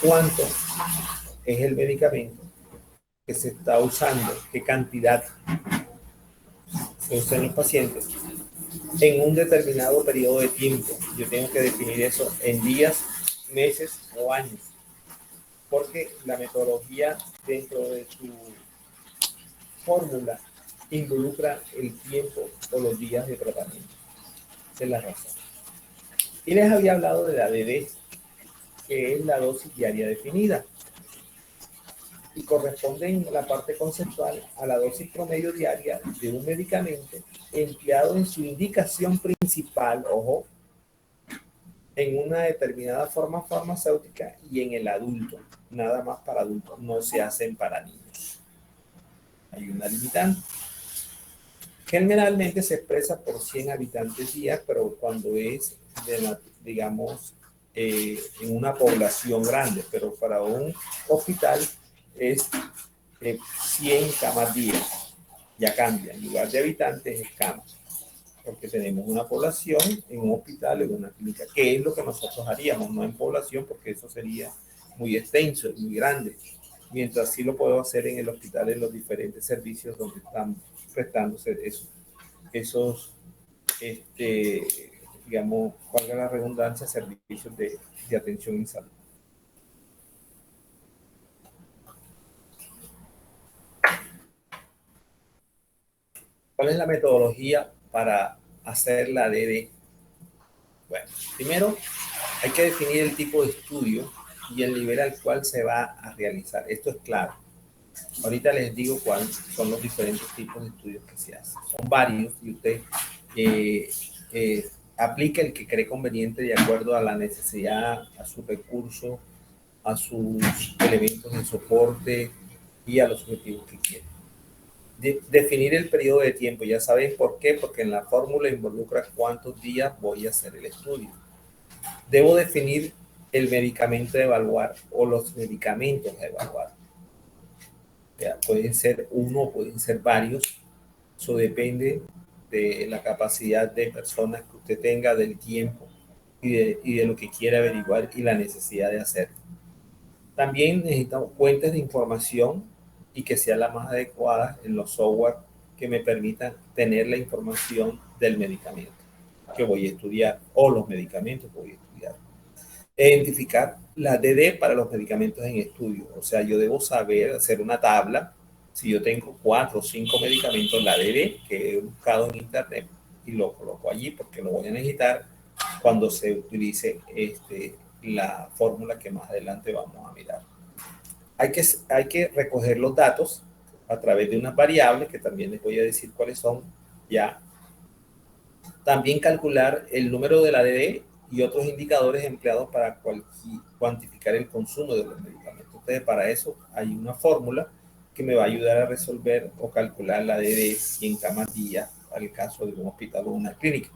cuánto es el medicamento que se está usando, qué cantidad se usa en los pacientes en un determinado periodo de tiempo. Yo tengo que definir eso en días, meses o años, porque la metodología dentro de su fórmula involucra el tiempo o los días de tratamiento. Esa es la razón. Y les había hablado de la DD, que es la dosis diaria definida, y corresponde en la parte conceptual a la dosis promedio diaria de un medicamento empleado en su indicación principal, ojo, en una determinada forma farmacéutica y en el adulto, nada más para adultos, no se hacen para niños. Hay una limitante. Generalmente se expresa por 100 habitantes día, pero cuando es, digamos, en una población grande, pero para un hospital es 100 camas día. Ya cambia, en lugar de habitantes es camas, porque tenemos una población en un hospital, en una clínica, que es lo que nosotros haríamos, no en población, porque eso sería muy extenso, muy grande, mientras sí lo puedo hacer en el hospital, en los diferentes servicios donde están prestándose esos digamos, valga la redundancia, servicios de atención en salud. ¿Cuál es la metodología para hacer la DD? Bueno, primero hay que definir el tipo de estudio y el nivel al cual se va a realizar. Esto es claro. Ahorita les digo cuáles son los diferentes tipos de estudios que se hacen. Son varios y usted aplica el que cree conveniente de acuerdo a la necesidad, a su recurso, a sus elementos de soporte y a los objetivos que quiere. Definir el periodo de tiempo, ya saben por qué, porque en la fórmula involucra cuántos días voy a hacer el estudio. Debo definir el medicamento a evaluar o los medicamentos a evaluar. Ya, pueden ser uno, pueden ser varios, eso depende de la capacidad de personas que usted tenga, del tiempo y de lo que quiera averiguar y la necesidad de hacerlo. También necesitamos fuentes de información y que sea la más adecuada en los software que me permitan tener la información del medicamento. que voy a estudiar o los medicamentos que voy a estudiar. Identificar la DD para los medicamentos en estudio. O sea, yo debo saber hacer una tabla. Si yo tengo 4 o 5 medicamentos, la DD que he buscado en internet y lo coloco allí porque lo voy a necesitar cuando se utilice la fórmula que más adelante vamos a mirar. Hay que recoger los datos a través de unas variables que también les voy a decir cuáles son ya. También calcular el número de la DD y otros indicadores empleados para cuantificar el consumo de los medicamentos. Entonces, para eso hay una fórmula que me va a ayudar a resolver o calcular la DD y en camas día para el caso de un hospital o una clínica.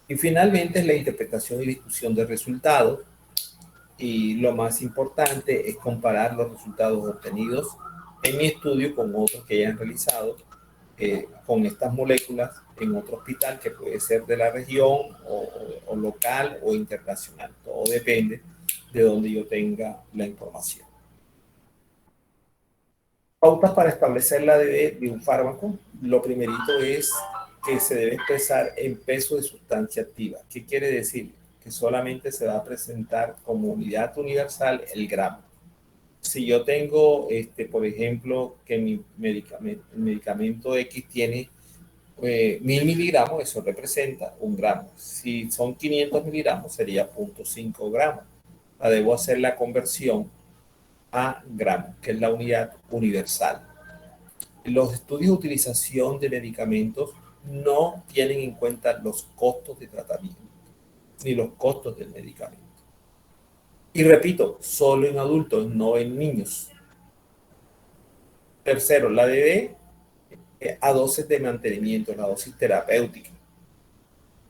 Y finalmente es la interpretación y discusión de resultados. Y lo más importante es comparar los resultados obtenidos en mi estudio con otros que hayan realizado con estas moléculas en otro hospital que puede ser de la región o local o internacional. Todo depende de donde yo tenga la información. Pautas para establecer la DD de un fármaco. Lo primerito es que se debe expresar en peso de sustancia activa. ¿Qué quiere decir? Que solamente se va a presentar como unidad universal el gramo. Si yo tengo, por ejemplo, que mi medicamento X tiene 1000 miligramos, eso representa 1 gramo. Si son 500 miligramos, sería 0.5 gramos. Debo hacer la conversión a gramos, que es la unidad universal. Los estudios de utilización de medicamentos no tienen en cuenta los costos de tratamiento, ni los costos del medicamento. Y repito, solo en adultos, no en niños. Tercero, la DD a dosis de mantenimiento, la dosis terapéutica.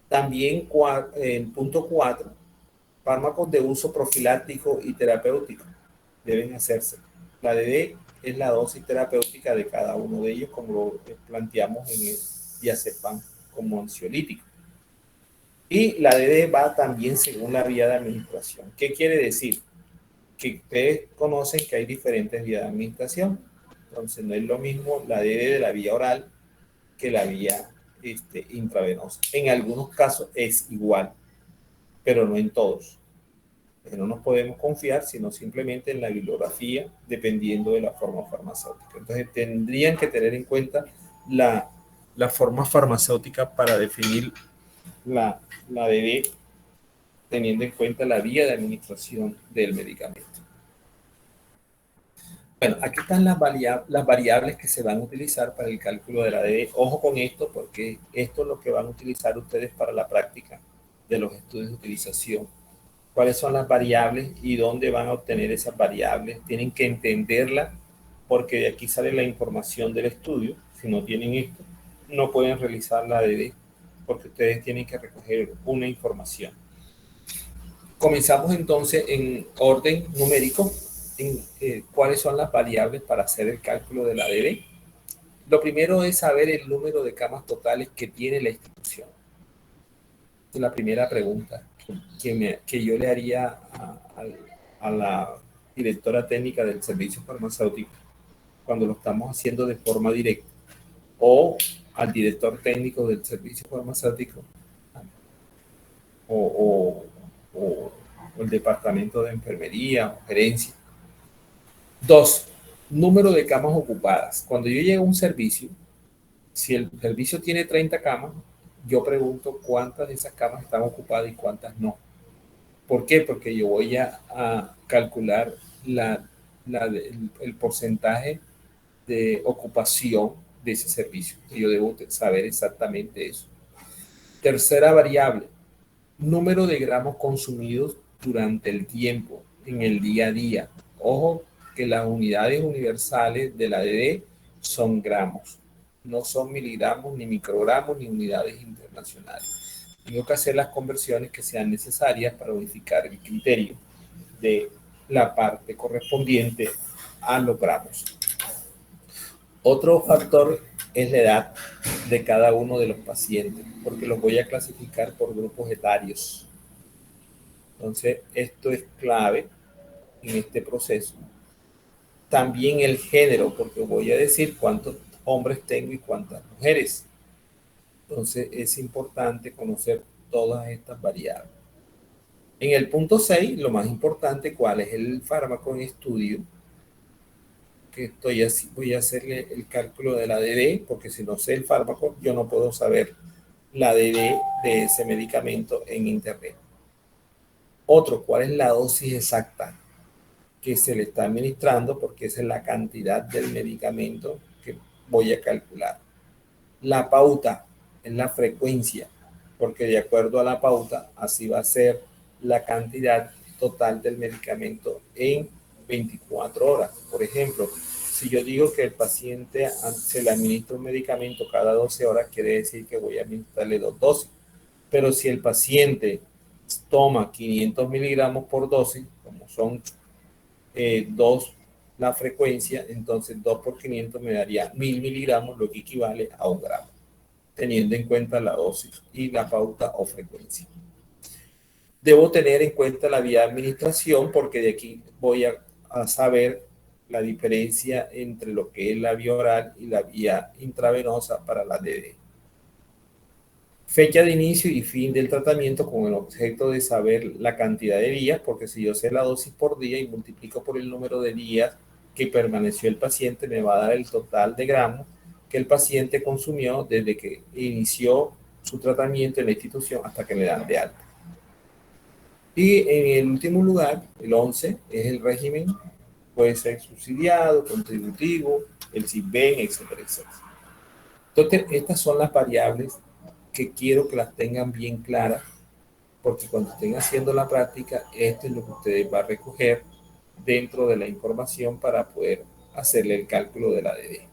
También en punto 4, fármacos de uso profiláctico y terapéutico deben hacerse. La DD es la dosis terapéutica de cada uno de ellos, como lo planteamos en el diazepam como ansiolítico. Y la DD va también según la vía de administración. ¿Qué quiere decir? Que ustedes conocen que hay diferentes vías de administración. Entonces no es lo mismo la DD de la vía oral que la vía intravenosa. En algunos casos es igual, pero no en todos. No nos podemos confiar, sino simplemente en la bibliografía, dependiendo de la forma farmacéutica. Entonces tendrían que tener en cuenta la forma farmacéutica para definir la DD, teniendo en cuenta la vía de administración del medicamento. Bueno, aquí están las variables que se van a utilizar para el cálculo de la DD. Ojo con esto, porque esto es lo que van a utilizar ustedes para la práctica de los estudios de utilización. ¿Cuáles son las variables y dónde van a obtener esas variables? Tienen que entenderla, porque de aquí sale la información del estudio. Si no tienen esto, no pueden realizar la DD, porque ustedes tienen que recoger una información. Comenzamos entonces en orden numérico, en cuáles son las variables para hacer el cálculo de la DD. Lo primero es saber el número de camas totales que tiene la institución. Esta es la primera pregunta que yo le haría a la directora técnica del servicio farmacéutico cuando lo estamos haciendo de forma directa, o al director técnico del servicio farmacéutico, o el departamento de enfermería o gerencia. 2, número de camas ocupadas. Cuando yo llego a un servicio, si el servicio tiene 30 camas, yo pregunto cuántas de esas camas están ocupadas y cuántas no. ¿Por qué? Porque yo voy a calcular el porcentaje de ocupación de ese servicio. Yo debo saber exactamente eso. Tercera variable, número de gramos consumidos durante el tiempo, en el día a día. Ojo que las unidades universales de la DD son gramos, no son miligramos, ni microgramos, ni unidades internacionales. Tengo que hacer las conversiones que sean necesarias para unificar el criterio de la parte correspondiente a los gramos. Otro factor es la edad de cada uno de los pacientes, porque los voy a clasificar por grupos etarios. Entonces, esto es clave en este proceso. También el género, porque voy a decir cuántos hombres tengo y cuántas mujeres. Entonces, es importante conocer todas estas variables. En el punto 6, lo más importante, ¿cuál es el fármaco en estudio? Que voy a hacerle el cálculo de la ADD, porque si no sé el fármaco, yo no puedo saber la ADD de ese medicamento en internet. Otro, ¿cuál es la dosis exacta que se le está administrando? Porque esa es la cantidad del medicamento que voy a calcular. La pauta es la frecuencia, porque de acuerdo a la pauta, así va a ser la cantidad total del medicamento en 24 horas. Por ejemplo, si yo digo que el paciente se le administra un medicamento cada 12 horas, quiere decir que voy a administrarle 2 dosis. Pero si el paciente toma 500 miligramos por dosis, como son 2 la frecuencia, entonces 2 por 500 me daría 1000 miligramos, lo que equivale a 1 gramo, teniendo en cuenta la dosis y la pauta o frecuencia. Debo tener en cuenta la vía de administración, porque de aquí voy a saber la diferencia entre lo que es la vía oral y la vía intravenosa para la DD. Fecha de inicio y fin del tratamiento con el objeto de saber la cantidad de días, porque si yo sé la dosis por día y multiplico por el número de días que permaneció el paciente, me va a dar el total de gramos que el paciente consumió desde que inició su tratamiento en la institución hasta que le dan de alta. Y en el último lugar, el 11, es el régimen, puede ser subsidiado, contributivo, el SISBEN, etcétera, etcétera. Entonces, estas son las variables que quiero que las tengan bien claras, porque cuando estén haciendo la práctica, esto es lo que ustedes van a recoger dentro de la información para poder hacerle el cálculo de la ADD.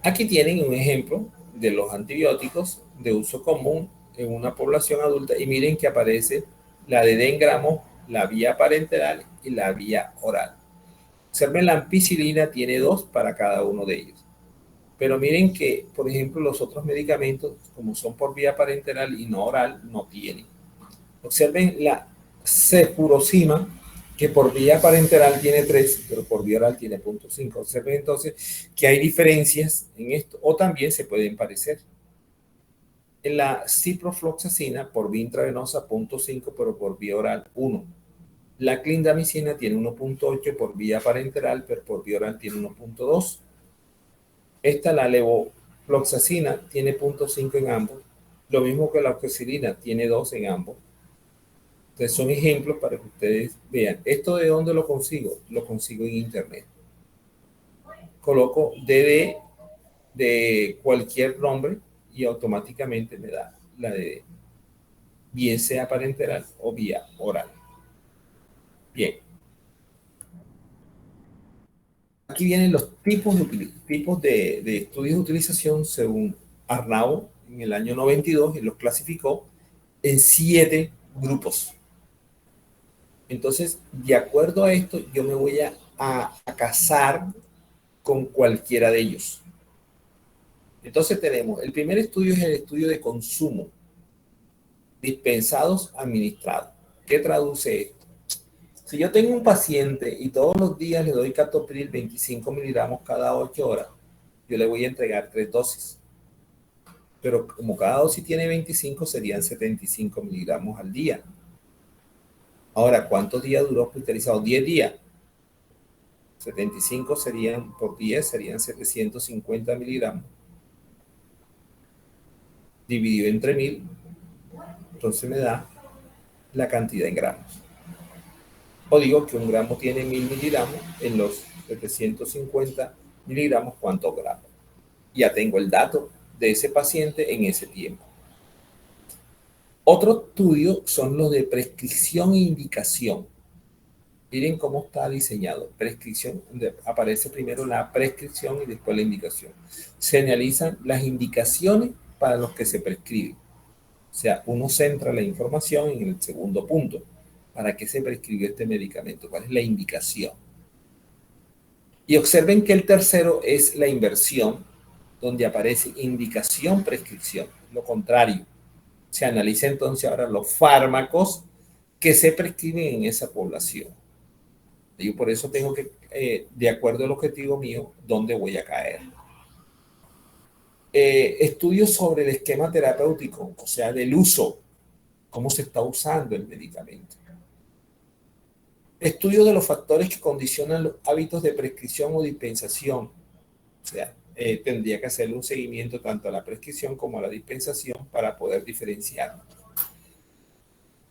Aquí tienen un ejemplo de los antibióticos de uso común en una población adulta y miren que aparece la ADD en gramos, la vía parenteral y la vía oral. Observen, la ampicilina tiene 2 para cada uno de ellos. Pero miren que, por ejemplo, los otros medicamentos, como son por vía parenteral y no oral, no tienen. Observen la cefurosima, que por vía parenteral tiene 3, pero por vía oral tiene 0.5. Observen entonces que hay diferencias en esto, o también se pueden parecer. En la ciprofloxacina, por vía intravenosa, 0.5, pero por vía oral, 1. La clindamicina tiene 1.8 por vía parenteral, pero por vía oral tiene 1.2. Esta, la levofloxacina, tiene 0.5 en ambos. Lo mismo que la oxacilina, tiene 2 en ambos. Entonces son ejemplos para que ustedes vean. ¿Esto de dónde lo consigo? Lo consigo en internet. Coloco DD de cualquier nombre y automáticamente me da la DD. Bien sea parenteral o vía oral. Bien. Aquí vienen los tipos de estudios de utilización según Arnau en el año 92 y los clasificó en 7 grupos. Entonces, de acuerdo a esto, yo me voy a casar con cualquiera de ellos. Entonces tenemos, el primer estudio es el estudio de consumo, dispensados, administrados. ¿Qué traduce esto? Si yo tengo un paciente y todos los días le doy captopril 25 miligramos cada 8 horas, yo le voy a entregar 3 dosis. Pero como cada dosis tiene 25, serían 75 miligramos al día. Ahora, ¿cuántos días duró hospitalizado? 10 días. 75 serían por 10, serían 750 miligramos. Dividido entre 1000, entonces me da la cantidad en gramos. O digo que un gramo tiene 1000 miligramos, en los 750 miligramos, ¿cuántos gramos? Ya tengo el dato de ese paciente en ese tiempo. Otro estudio son los de prescripción e indicación. Miren cómo está diseñado. Prescripción, donde aparece primero la prescripción y después la indicación. Se analizan las indicaciones para los que se prescriben. O sea, uno centra la información en el segundo punto. ¿Para qué se prescribe este medicamento? ¿Cuál es la indicación? Y observen que el tercero es la inversión, donde aparece indicación, prescripción. Lo contrario. Se analiza entonces ahora los fármacos que se prescriben en esa población. Yo por eso tengo que, de acuerdo al objetivo mío, dónde voy a caer. Estudios sobre el esquema terapéutico, o sea, del uso, cómo se está usando el medicamento. Estudio de los factores que condicionan los hábitos de prescripción o dispensación. O sea, tendría que hacerle un seguimiento tanto a la prescripción como a la dispensación para poder diferenciarlo.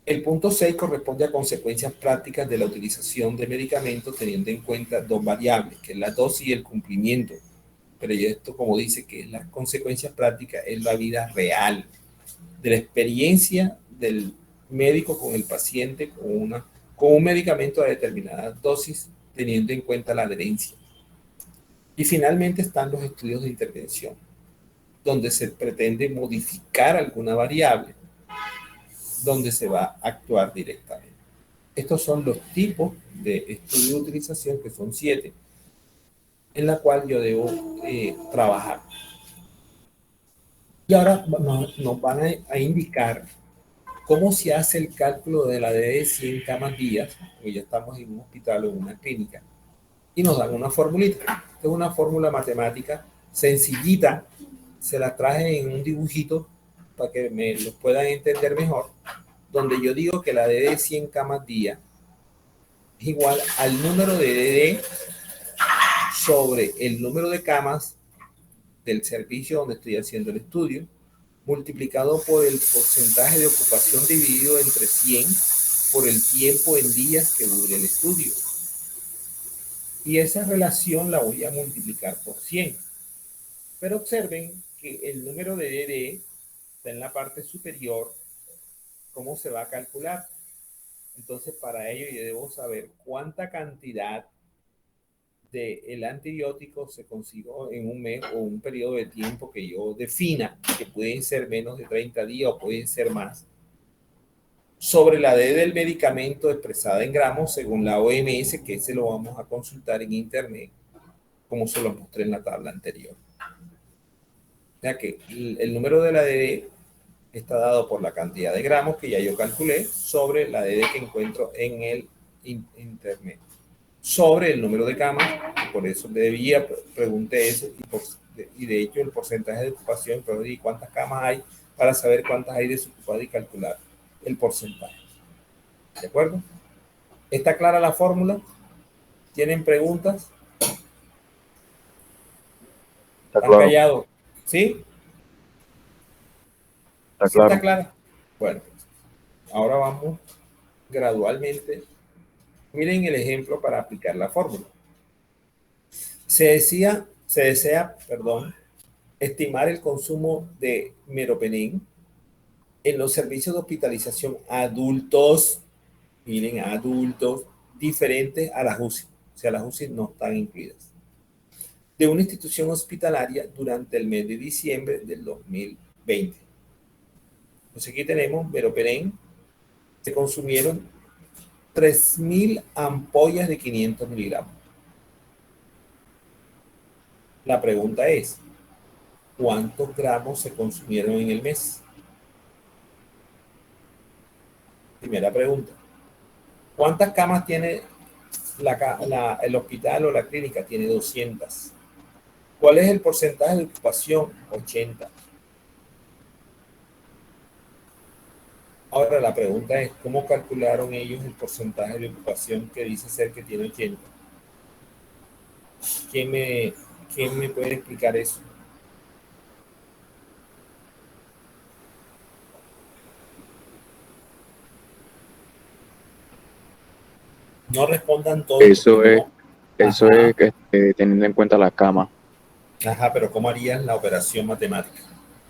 El punto 6 corresponde a consecuencias prácticas de la utilización de medicamentos teniendo en cuenta dos variables, que es la dosis y el cumplimiento. Pero esto, como dice que las consecuencias prácticas es la vida real, de la experiencia del médico con el paciente con un medicamento a determinada dosis, teniendo en cuenta la adherencia. Y finalmente están los estudios de intervención, donde se pretende modificar alguna variable, donde se va a actuar directamente. Estos son los tipos de estudio de utilización, que son 7, en la cual yo debo trabajar. Y ahora nos van a indicar cómo se hace el cálculo de la D de 100 camas días, porque ya estamos en un hospital o en una clínica, y nos dan una formulita. Es una fórmula matemática sencillita, se la traje en un dibujito para que me lo puedan entender mejor, donde yo digo que la D de 100 camas día es igual al número de DD sobre el número de camas del servicio donde estoy haciendo el estudio, multiplicado por el porcentaje de ocupación dividido entre 100 por el tiempo en días que dure el estudio. Y esa relación la voy a multiplicar por 100. Pero observen que el número de DD está en la parte superior. ¿Cómo se va a calcular? Entonces, para ello yo debo saber cuánta cantidad del antibiótico se consiguió en un mes o un periodo de tiempo que yo defina, que pueden ser menos de 30 días o pueden ser más, sobre la D del medicamento expresada en gramos según la OMS, que ese lo vamos a consultar en internet, como se lo mostré en la tabla anterior. Ya que el número de la DD está dado por la cantidad de gramos que ya yo calculé sobre la DD que encuentro en el internet, sobre el número de camas, por eso debía, pregunté eso, y de hecho el porcentaje de ocupación, pero di cuántas camas hay para saber cuántas hay desocupadas y calcular el porcentaje. ¿De acuerdo? ¿Está clara la fórmula? ¿Tienen preguntas? ¿Están claro, callados? ¿Sí? está ¿Sí está claro. clara? Bueno, ahora vamos gradualmente. Miren el ejemplo para aplicar la fórmula. Se desea, estimar el consumo de meropenem en los servicios de hospitalización adultos, miren, adultos, diferentes a las UCI, o sea, las UCI no están incluidas, de una institución hospitalaria durante el mes de diciembre del 2020. Entonces aquí tenemos meropenem, se consumieron 3.000 ampollas de 500 miligramos. La pregunta es, ¿cuántos gramos se consumieron en el mes? Primera pregunta. ¿Cuántas camas tiene el hospital o la clínica? Tiene 200. ¿Cuál es el porcentaje de ocupación? 80. Ahora la pregunta es, ¿cómo calcularon ellos el porcentaje de ocupación que dice ser que tiene 80? ¿Quién me puede explicar eso? No respondan todos Eso porque es, no. eso Ajá. es teniendo en cuenta las camas. Ajá, pero ¿cómo harían la operación matemática?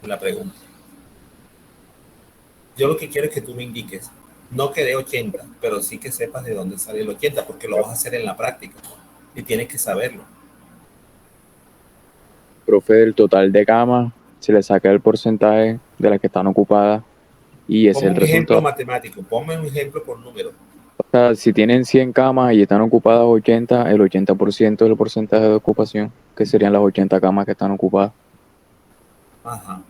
La pregunta. Yo lo que quiero es que tú me indiques, no que dé 80, pero sí que sepas de dónde sale el 80, porque lo vas a hacer en la práctica y tienes que saberlo. Profe, del total de camas, se le saca el porcentaje de las que están ocupadas y ese Ponme es el un ejemplo resultado. matemático, ponme un ejemplo por número. O sea, si tienen 100 camas y están ocupadas 80, el 80% del porcentaje de ocupación, que serían las 80 camas que están ocupadas. Ajá.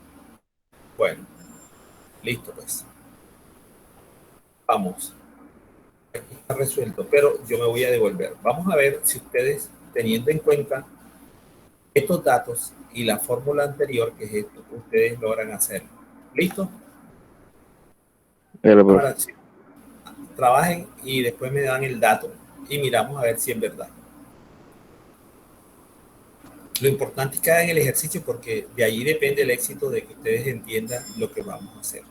Bueno, listo pues. Vamos. Aquí está resuelto, pero yo me voy a devolver. Vamos a ver si ustedes, teniendo en cuenta estos datos y la fórmula anterior, que es esto, ustedes logran hacer. ¿Listo? Dale, profe. Ahora sí, trabajen y después me dan el dato y miramos a ver si es verdad. Lo importante es que hagan el ejercicio porque de allí depende el éxito de que ustedes entiendan lo que vamos a hacer.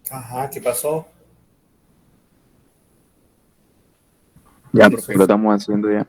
Ajá, ¿qué pasó? Ya, profe, lo Jesús. estamos haciendo ya.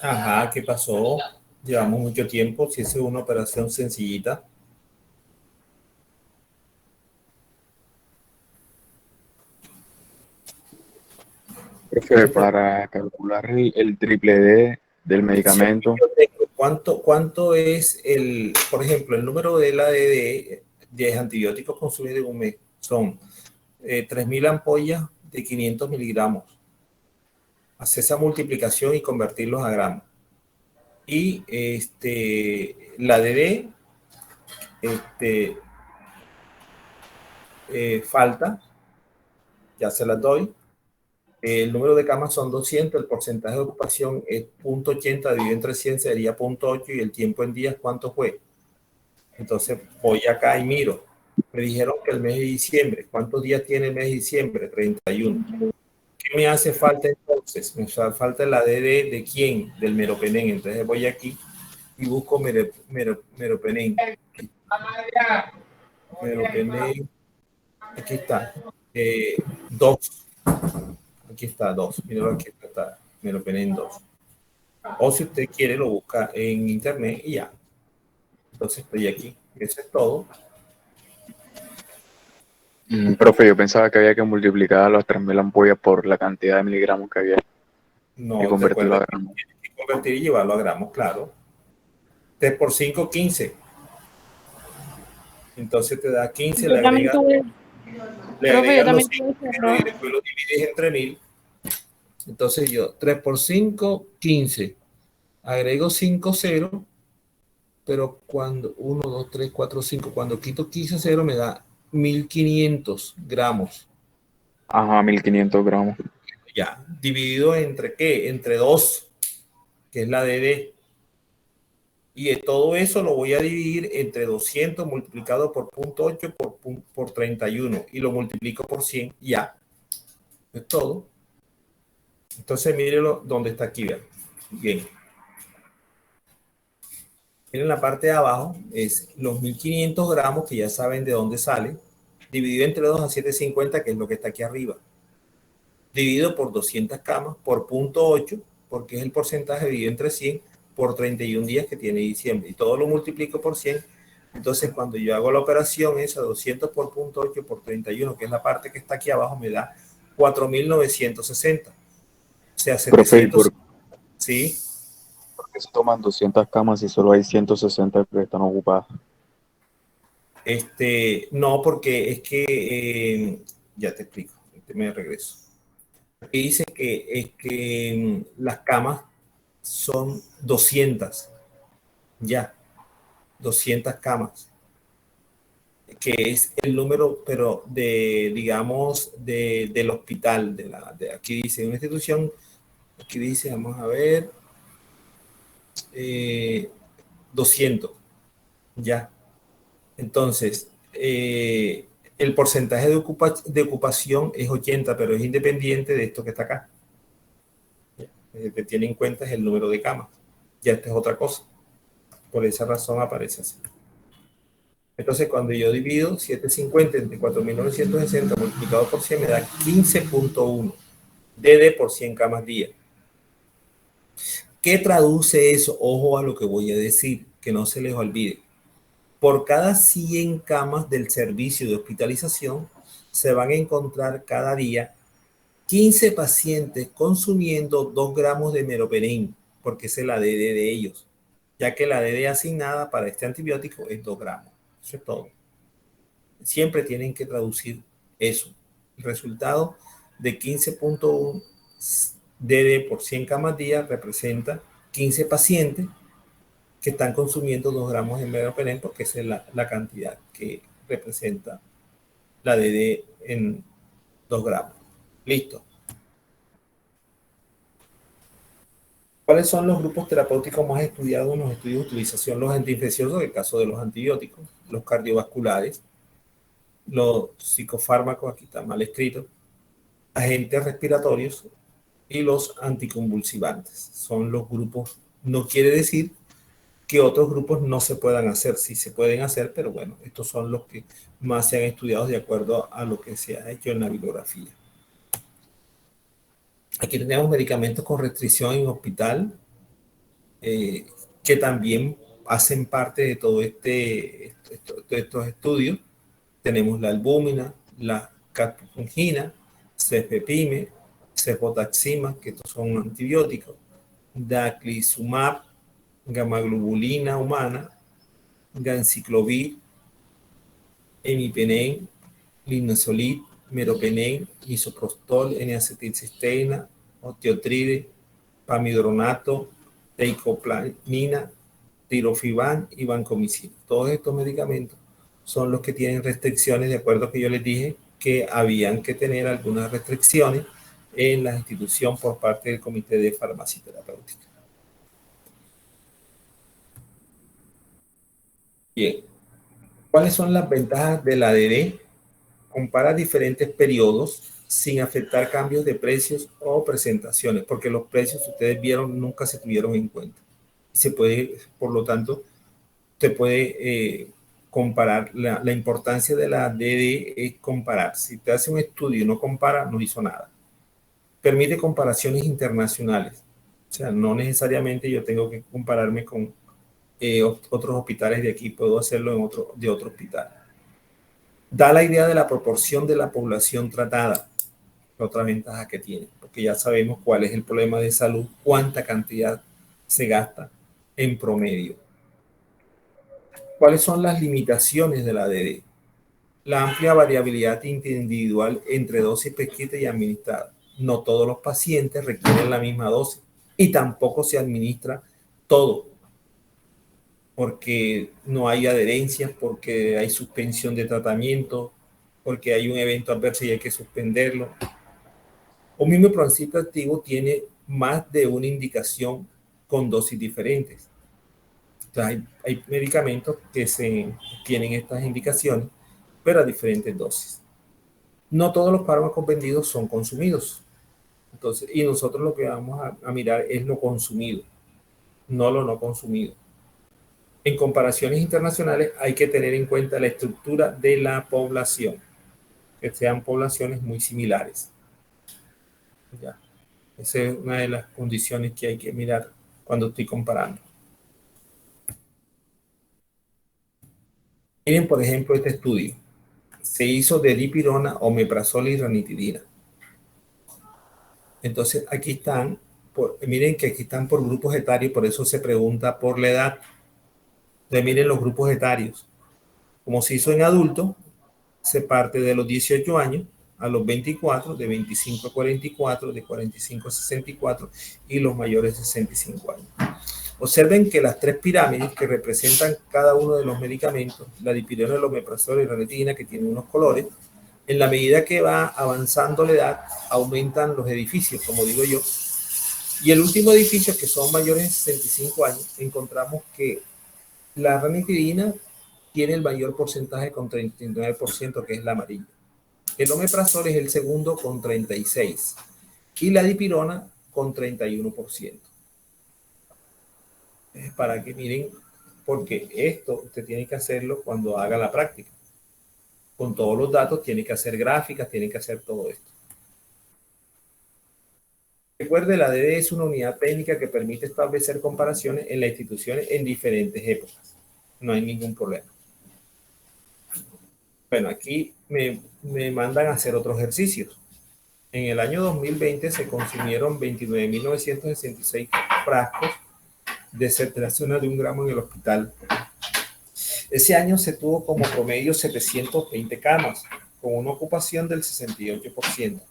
Ajá, ¿qué pasó? Llevamos mucho tiempo, si es una operación sencillita. Profe, para calcular el triple D del medicamento, ¿Cuánto es por ejemplo, el número de la de antibióticos consumidos en un mes? Son 3.000 ampollas de 500 miligramos. Hacer esa multiplicación y convertirlos a gramos. Y la DD falta, ya se las doy. El número de camas son 200, el porcentaje de ocupación es 0.80 dividido entre 100 sería 0.8 y el tiempo en días, ¿cuánto fue? Entonces voy acá y miro. Me dijeron que el mes de diciembre, ¿cuántos días tiene el mes de diciembre? 31. ¿Qué me hace falta entonces? Me hace falta la DD de quién? Del meropenem. Entonces voy aquí y busco meropenem. Meropenem. Aquí está. 2. Aquí está 2. Míralo, aquí está. Meropenem 2. O si usted quiere, lo busca en internet y ya. Entonces estoy aquí. Eso es todo. profe, yo pensaba que había que multiplicar las 3.000 ampollas por la cantidad de miligramos que había y No, convertirlo recuerda a que gramos. tienes que convertir y llevarlo a gramos, claro. 3 por 5, 15. Entonces te da 15, Yo también tuve, le profe, yo agregas los también 5 tuve ese y error. después lo divides entre 1000. Entonces yo, 3 por 5, 15. Agrego 5 ceros, pero cuando 1, 2, 3, 4, 5, cuando quito 15 ceros me da 1500 gramos. Ajá, 1.500 gramos. Ya, dividido entre qué? Entre 2, que es la DD. Y de todo eso lo voy a dividir entre 200 multiplicado por 0.8 por 31 y lo multiplico por 100, ya. Es todo. Entonces mírelo donde está aquí. Vean. Bien. En la parte de abajo es los 1500 gramos que ya saben de dónde sale, dividido entre 2 a 750, que es lo que está aquí arriba. Dividido por 200 camas por 0.8, porque es el porcentaje dividido entre 100 por 31 días que tiene diciembre. Y todo lo multiplico por 100. Entonces, cuando yo hago la operación, esa 200 por 0.8 por 31, que es la parte que está aquí abajo, me da 4.960. O sea, Profe, ¿y 700. ¿Sí? por qué se toman 200 camas y solo hay 160 que están ocupadas? No, porque es que, ya te explico, me regreso. Y dice que es que las camas son 200, ya, 200 camas, que es el número, pero digamos, del hospital, aquí dice, una institución, aquí dice, vamos a ver, 200, ya. Entonces, el porcentaje de ocupación es 80, pero es independiente de esto que está acá. Lo que tiene en cuenta es el número de camas. Ya esta es otra cosa. Por esa razón aparece así. Entonces, cuando yo divido 750 entre 4.960 multiplicado por 100 me da 15.1 DD por 100 camas día. ¿Qué traduce eso? Ojo a lo que voy a decir, que no se les olvide. Por cada 100 camas del servicio de hospitalización, se van a encontrar cada día 15 pacientes consumiendo 2 gramos de meropenem, porque esa es la DD de ellos, ya que la DD asignada para este antibiótico es 2 gramos. Eso es todo. Siempre tienen que traducir eso. El resultado de 15.1 DD por 100 camas día representa 15 pacientes que están consumiendo 2 gramos de meropenem, porque esa es la cantidad que representa la DD en 2 gramos. Listo. ¿Cuáles son los grupos terapéuticos más estudiados en los estudios de utilización? Los antiinfecciosos, en el caso de los antibióticos, los cardiovasculares, los psicofármacos, aquí está mal escrito, agentes respiratorios y los anticonvulsivantes. Son los grupos, no quiere decir que otros grupos no se puedan hacer, sí se pueden hacer, pero bueno, estos son los que más se han estudiado de acuerdo a lo que se ha hecho en la bibliografía. Aquí tenemos medicamentos con restricción en hospital, que también hacen parte de todo estos estudios. Tenemos la albúmina, la capfungina, cefepime, cefotaxima, que estos son antibióticos, daclizumab, gamaglobulina humana, ganciclovir, imipenem, linezolid, meropenem, misoprostol, N-acetilcisteína, osteotride, pamidronato, teicoplamina, tirofiban y vancomicina. Todos estos medicamentos son los que tienen restricciones, de acuerdo a que yo les dije que habían que tener algunas restricciones en la institución por parte del Comité de Farmacia Terapéutica. Bien, ¿cuáles son las ventajas de la ADD? Compara diferentes periodos sin afectar cambios de precios o presentaciones, porque los precios, ustedes vieron, nunca se tuvieron en cuenta. Se puede, por lo tanto, te puede comparar. La importancia de la ADD es comparar. Si te hace un estudio y no compara, no hizo nada. Permite comparaciones internacionales. O sea, no necesariamente yo tengo que compararme con otros hospitales de aquí, puedo hacerlo de otro hospital. Da la idea de la proporción de la población tratada, otra ventaja que tiene, porque ya sabemos cuál es el problema de salud, cuánta cantidad se gasta en promedio. ¿Cuáles son las limitaciones de la ADD? La amplia variabilidad individual entre dosis prescrita y administrada. No todos los pacientes requieren la misma dosis y tampoco se administra todo, porque no hay adherencia, porque hay suspensión de tratamiento, porque hay un evento adverso y hay que suspenderlo. Un mismo principio activo tiene más de una indicación con dosis diferentes. O sea, hay medicamentos que tienen estas indicaciones, pero a diferentes dosis. No todos los fármacos vendidos son consumidos. Entonces, y nosotros lo que vamos a mirar es lo consumido, no lo no consumido. En comparaciones internacionales hay que tener en cuenta la estructura de la población, que sean poblaciones muy similares. Ya. Esa es una de las condiciones que hay que mirar cuando estoy comparando. Miren, por ejemplo, este estudio. Se hizo de dipirona, omeprazol y ranitidina. Entonces, aquí están, miren que aquí están por grupos etarios, por eso se pregunta por la edad. Entonces, miren los grupos etarios. Como se hizo en adultos, se parte de los 18 años a los 24, de 25 a 44, de 45 a 64 y los mayores de 65 años. Observen que las tres pirámides que representan cada uno de los medicamentos, la dipirona, el omeprazol y la ranitidina, que tienen unos colores, en la medida que va avanzando la edad, aumentan los edificios, como digo yo. Y el último edificio, que son mayores de 65 años, encontramos que la ranitidina tiene el mayor porcentaje con 39%, que es la amarilla. El omeprazol es el segundo con 36% y la dipirona con 31%. Para que miren, porque esto usted tiene que hacerlo cuando haga la práctica. Con todos los datos tiene que hacer gráficas, tiene que hacer todo esto. Recuerde, la ADD es una unidad técnica que permite establecer comparaciones en las instituciones en diferentes épocas. No hay ningún problema. Bueno, aquí me mandan a hacer otros ejercicios. En el año 2020 se consumieron 29.966 frascos de cetracina de 1 gramo en el hospital. Ese año se tuvo como promedio 720 camas, con una ocupación del 68%.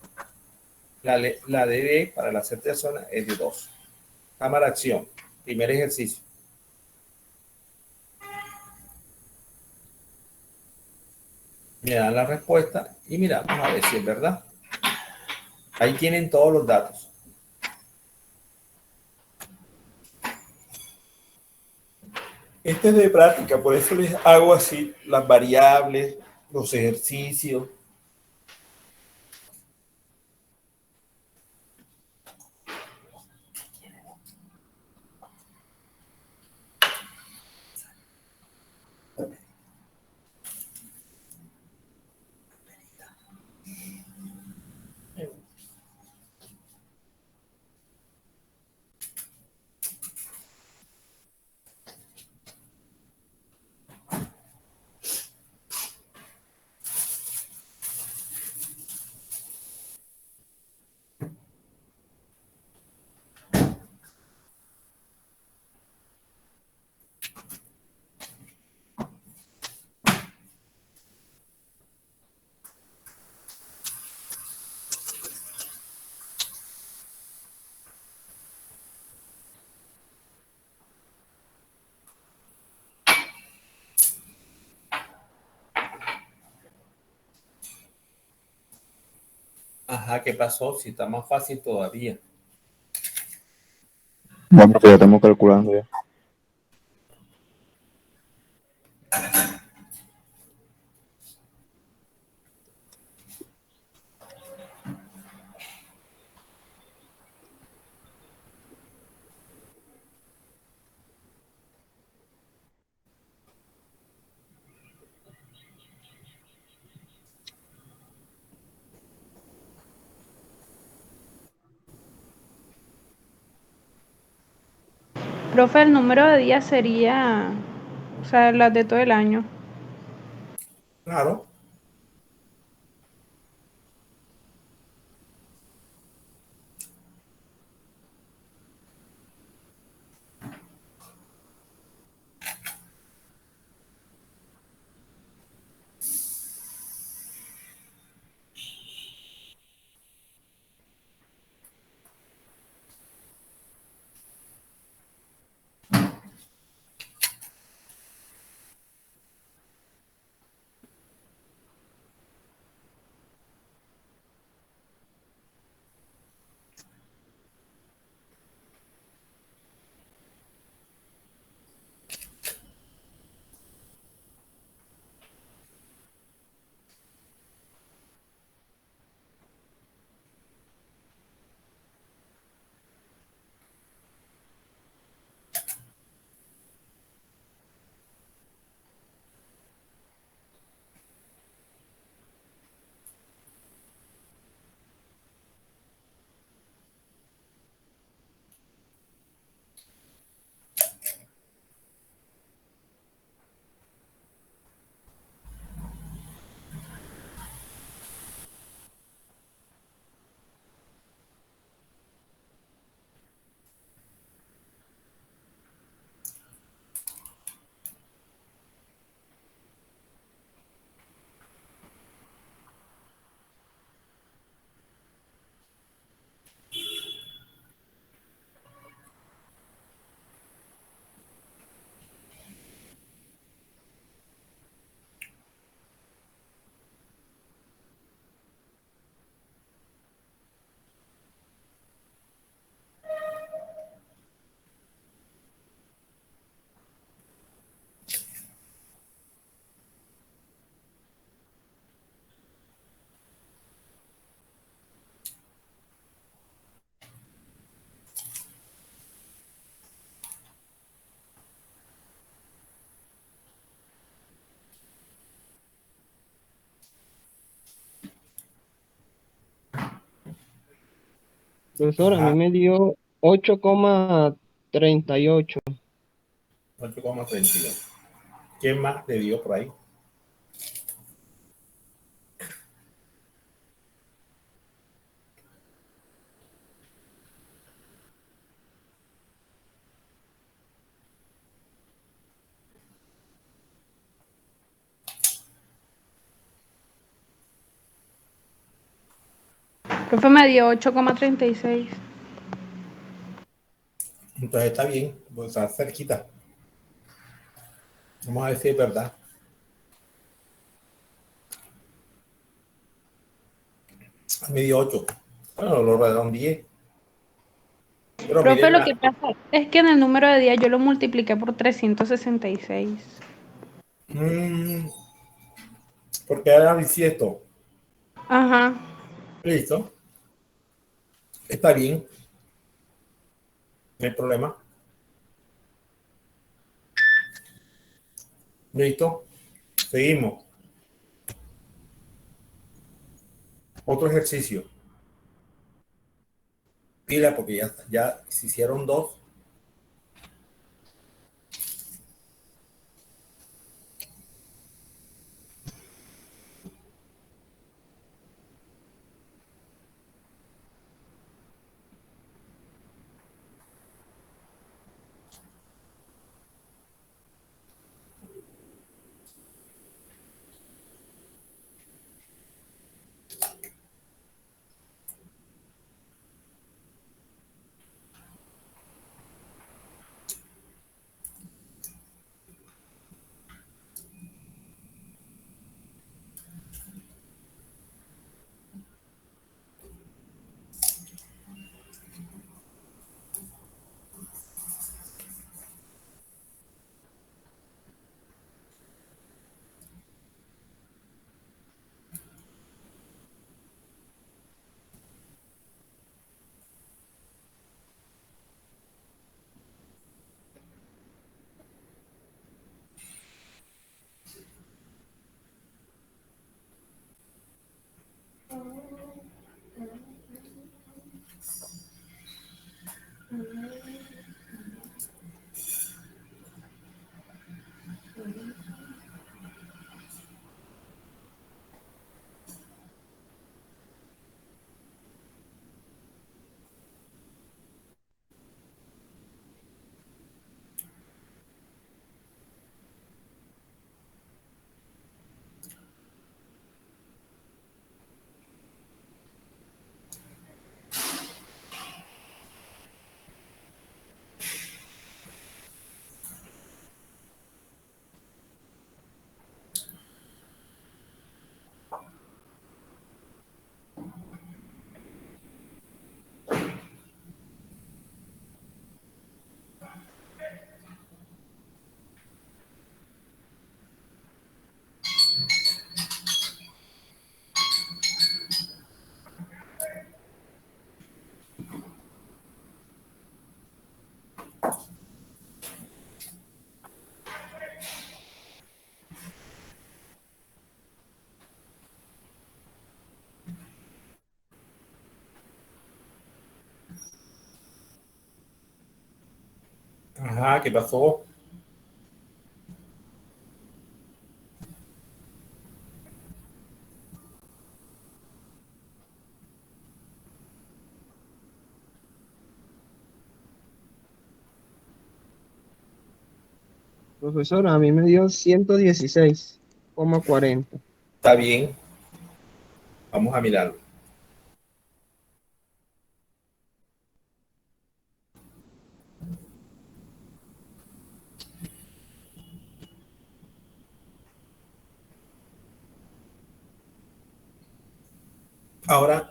La DB para la tercera zona es de 2. Cámara acción. Primer ejercicio. Me dan la respuesta y miramos a ver si es verdad. Ahí tienen todos los datos. Este es de práctica, por eso les hago así las variables, los ejercicios. Ajá, ¿qué pasó? Si está más fácil todavía. Bueno, profe, ya estamos calculando ya. Profe, el número de días sería, o sea, las de todo el año. Claro. Profesor, a mí Ajá. me dio 8,38. 8,32. ¿Quién más le dio por ahí? Profe, me dio 8,36. Entonces está bien, pues está cerquita. Vamos a ver si es verdad. Me dio 8. Bueno, lo redondeé. Pero Profe, miren, lo que pasa es que en el número de días yo lo multipliqué por 366. porque era bisiesto. Ajá. Listo. Está bien. No hay problema. Listo. Seguimos. Otro ejercicio. Pila, porque ya se hicieron 2. Ajá, ¿qué pasó? Profesor, a mí me dio 116,40. Está bien. Vamos a mirarlo. Ahora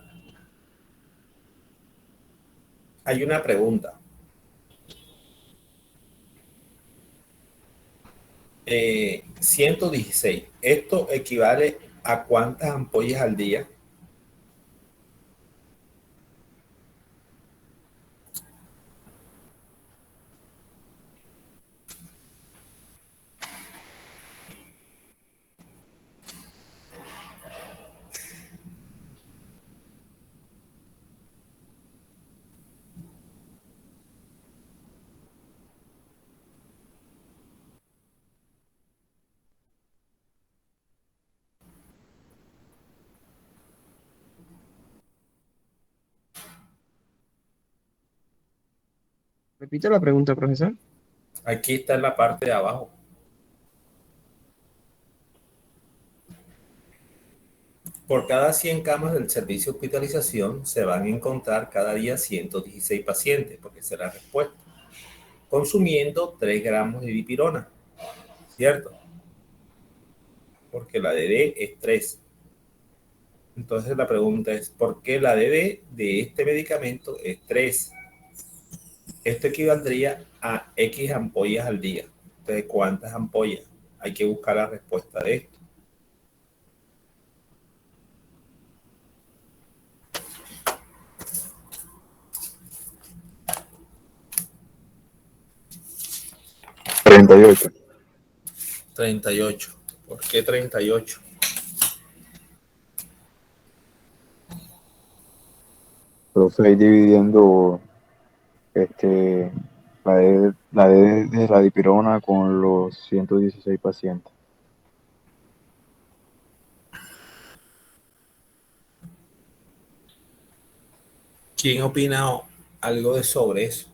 hay una pregunta. 116. ¿Esto equivale a cuántas ampollas al día? Repite la pregunta, profesor. Aquí está en la parte de abajo. Por cada 100 camas del servicio de hospitalización se van a encontrar cada día 116 pacientes, porque esa es la respuesta, consumiendo 3 gramos de dipirona, ¿cierto? Porque la DD es 3. Entonces la pregunta es, ¿por qué la DD de este medicamento es 3? Esto equivaldría a X ampollas al día. Entonces, ¿cuántas ampollas? Hay que buscar la respuesta de esto. Treinta y ocho. 38. ¿Por qué 38? Profe, ahí dividiendo este, la D de la dipirona con los 116 pacientes. ¿Quién opina algo de sobre eso?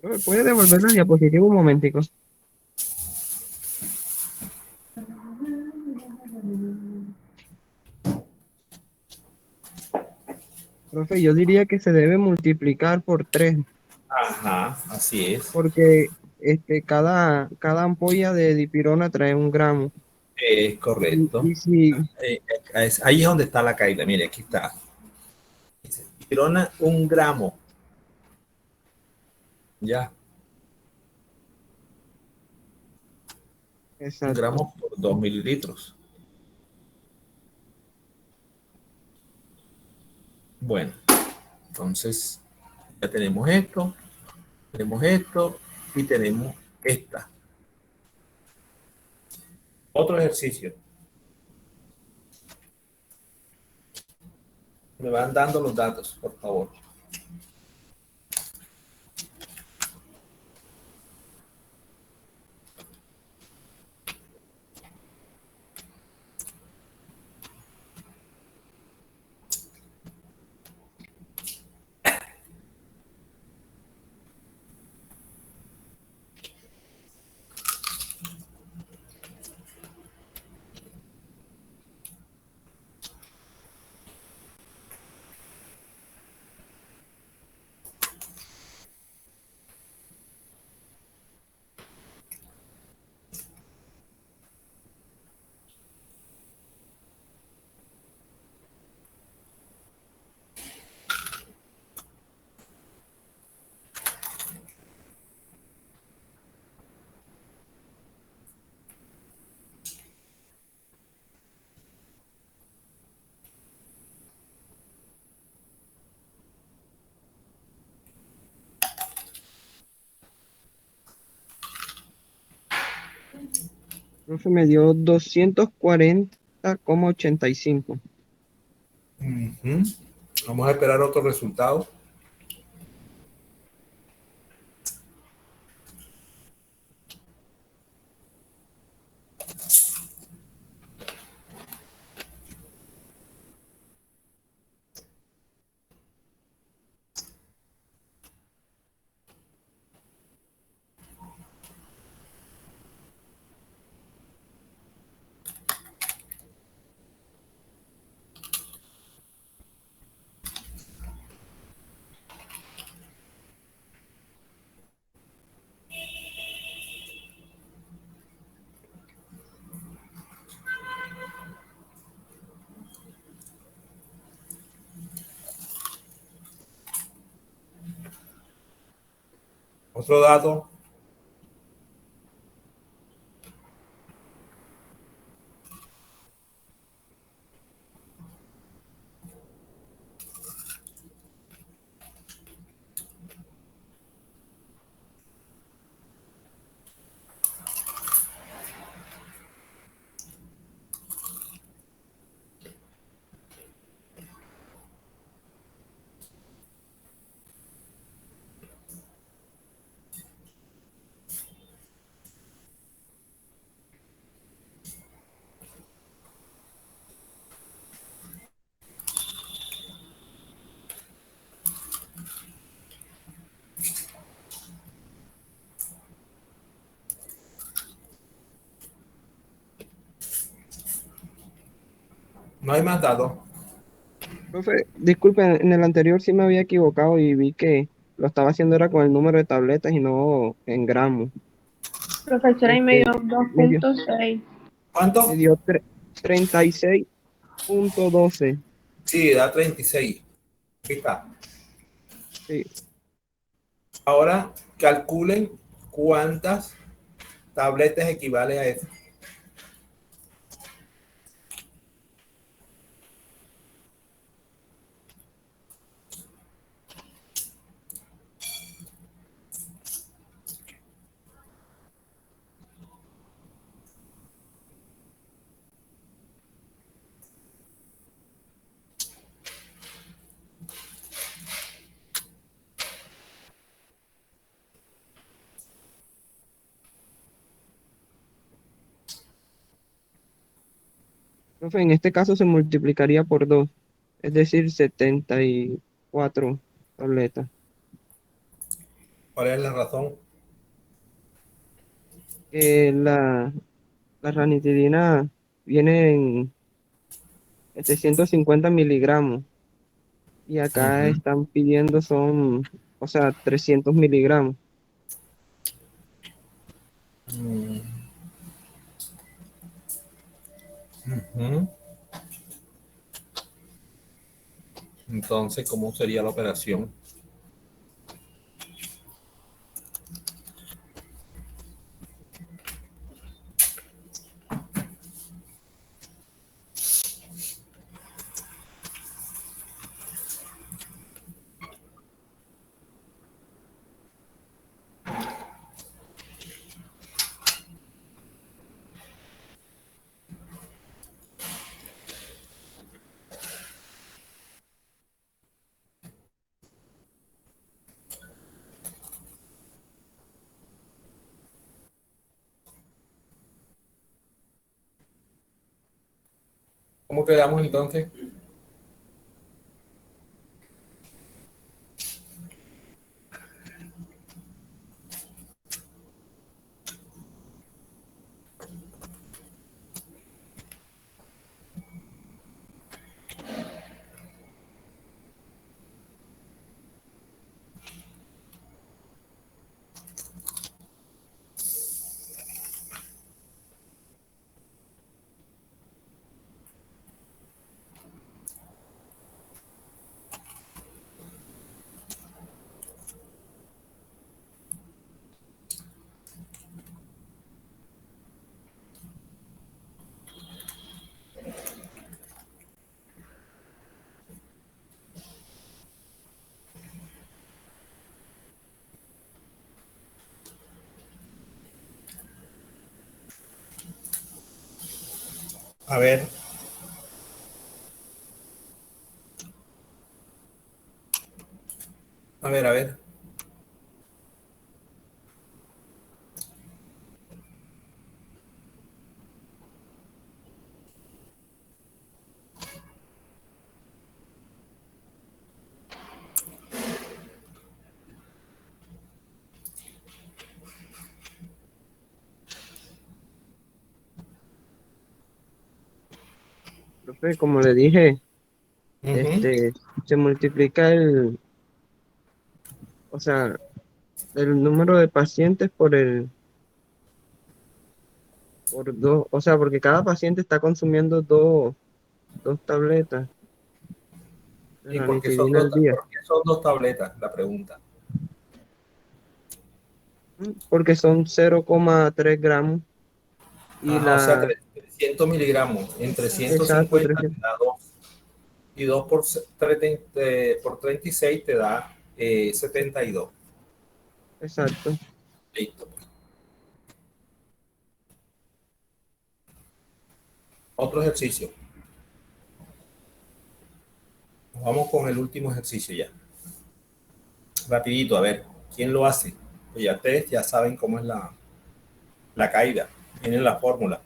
Profe, ¿puede devolver la diapositiva un momentico? Profe, yo diría que se debe multiplicar por 3, Ajá, así es. porque cada ampolla de dipirona trae 1 gramo. Es Y, correcto. y si, Ahí es donde está la caída. Mire, aquí está. Dice, dipirona 1 gramo. Ya, un exacto. gramo por 2 mililitros. Bueno, entonces ya tenemos esto y tenemos esta. Otro ejercicio. Me van dando los datos, por favor. Profe, me dio 240,85. Ujú. Vamos a esperar otro resultado. Otro dato. No hay más datos. Profe, disculpen, en el anterior sí me había equivocado y vi que lo estaba haciendo era con el número de tabletas y no en gramos. Profesora, y me dio Este, me dio, 2.6. me ¿Cuánto? dio 36.12. Sí, da 36. Aquí está. Sí. Ahora calculen cuántas tabletas equivale a eso. Profe, en este caso se multiplicaría por 2, es decir, 74 tabletas. ¿Cuál es la razón? Que la ranitidina viene en 750 miligramos y acá Ujú. están pidiendo son, o sea, 300 miligramos. Mm, ujú. Entonces, ¿cómo sería la operación? ¿Cómo quedamos entonces? A ver, a ver. Profe, como le dije, Ujú. se multiplica o sea, el número de pacientes por dos, o sea, porque cada paciente está consumiendo dos tabletas de ¿Y por qué son ranitidina dos, al día. por qué son dos tabletas? La pregunta. Porque son 0,3 gramos y Ajá, o sea, la, 300 miligramos. En exacto, 350 te 300, da 2. Y 2 por 36 te da 72. exacto. Listo. Otro ejercicio. Vamos con el último ejercicio ya. Rapidito, a ver, ¿quién lo hace? Pues ya ustedes ya saben cómo es la caída. Tienen la fórmula.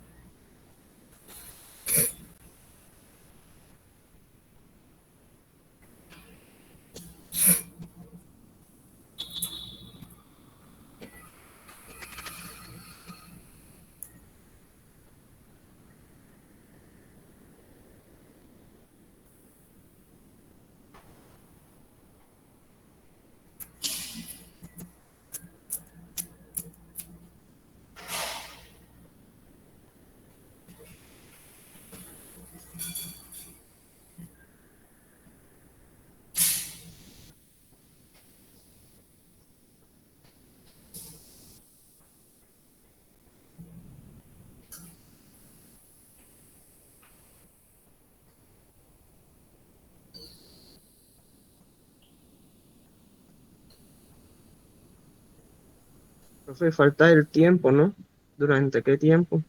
Profe, falta el tiempo, ¿no? ¿Durante qué tiempo?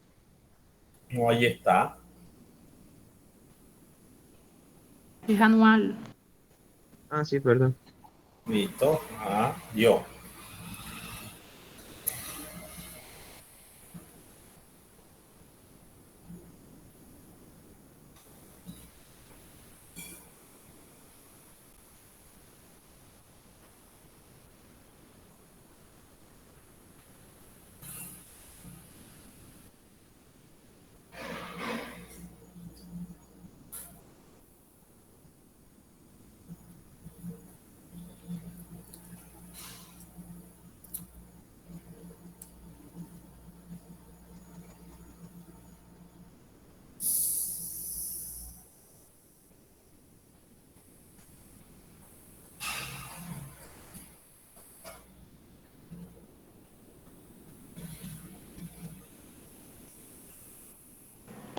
No, ahí está. Es anual. Ah, sí, perdón. Listo. Yo.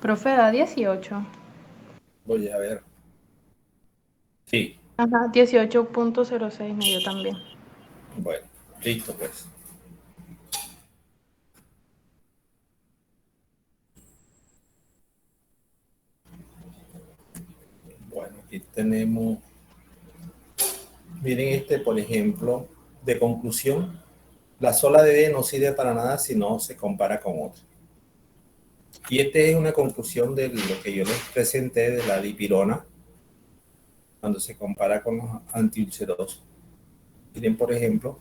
Profe, da 18. Voy a ver. Sí. Ajá, 18.06 me dio también. Bueno, listo pues. Bueno, aquí tenemos, miren este, por ejemplo, de conclusión, la sola de D no sirve para nada si no se compara con otra. Y esta es una conclusión de lo que yo les presenté de la dipirona cuando se compara con los antiulcerosos. Miren, por ejemplo,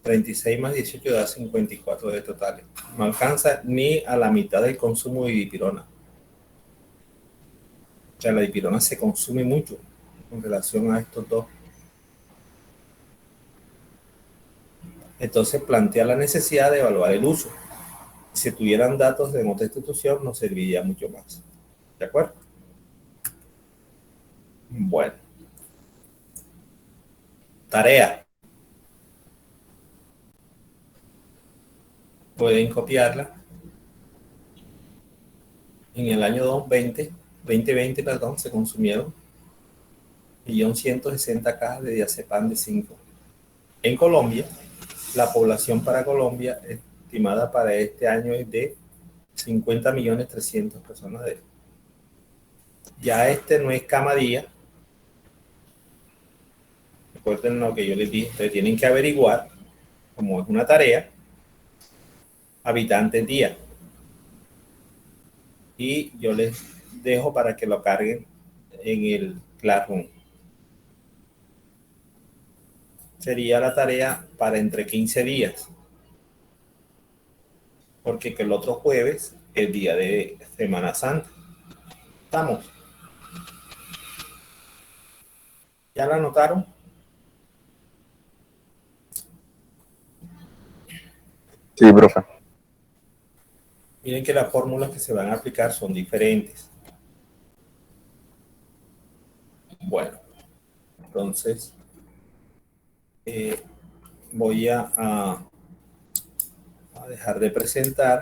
36 más 18 da 54 de totales. No alcanza ni a la mitad del consumo de dipirona. O sea, la dipirona se consume mucho en relación a estos dos. Entonces plantea la necesidad de evaluar el uso. Si tuvieran datos de otra institución, nos serviría mucho más. ¿De acuerdo? Bueno, tarea. Pueden copiarla. En el año 2020, perdón, se consumieron 1.160 cajas de diazepam de 5. En Colombia, la población para Colombia estimada para este año es de 50.300.000 personas. Ya este no es cama día. Recuerden lo que yo les dije, ustedes tienen que averiguar, como es una tarea, habitantes día. Y yo les dejo para que lo carguen en el Classroom. Sería la tarea para entre 15 días. Porque que el otro jueves, el día de Semana Santa. ¿Estamos? ¿Ya la anotaron? Sí, profe. Miren que las fórmulas que se van a aplicar son diferentes. Bueno, entonces voy a dejar de presentar.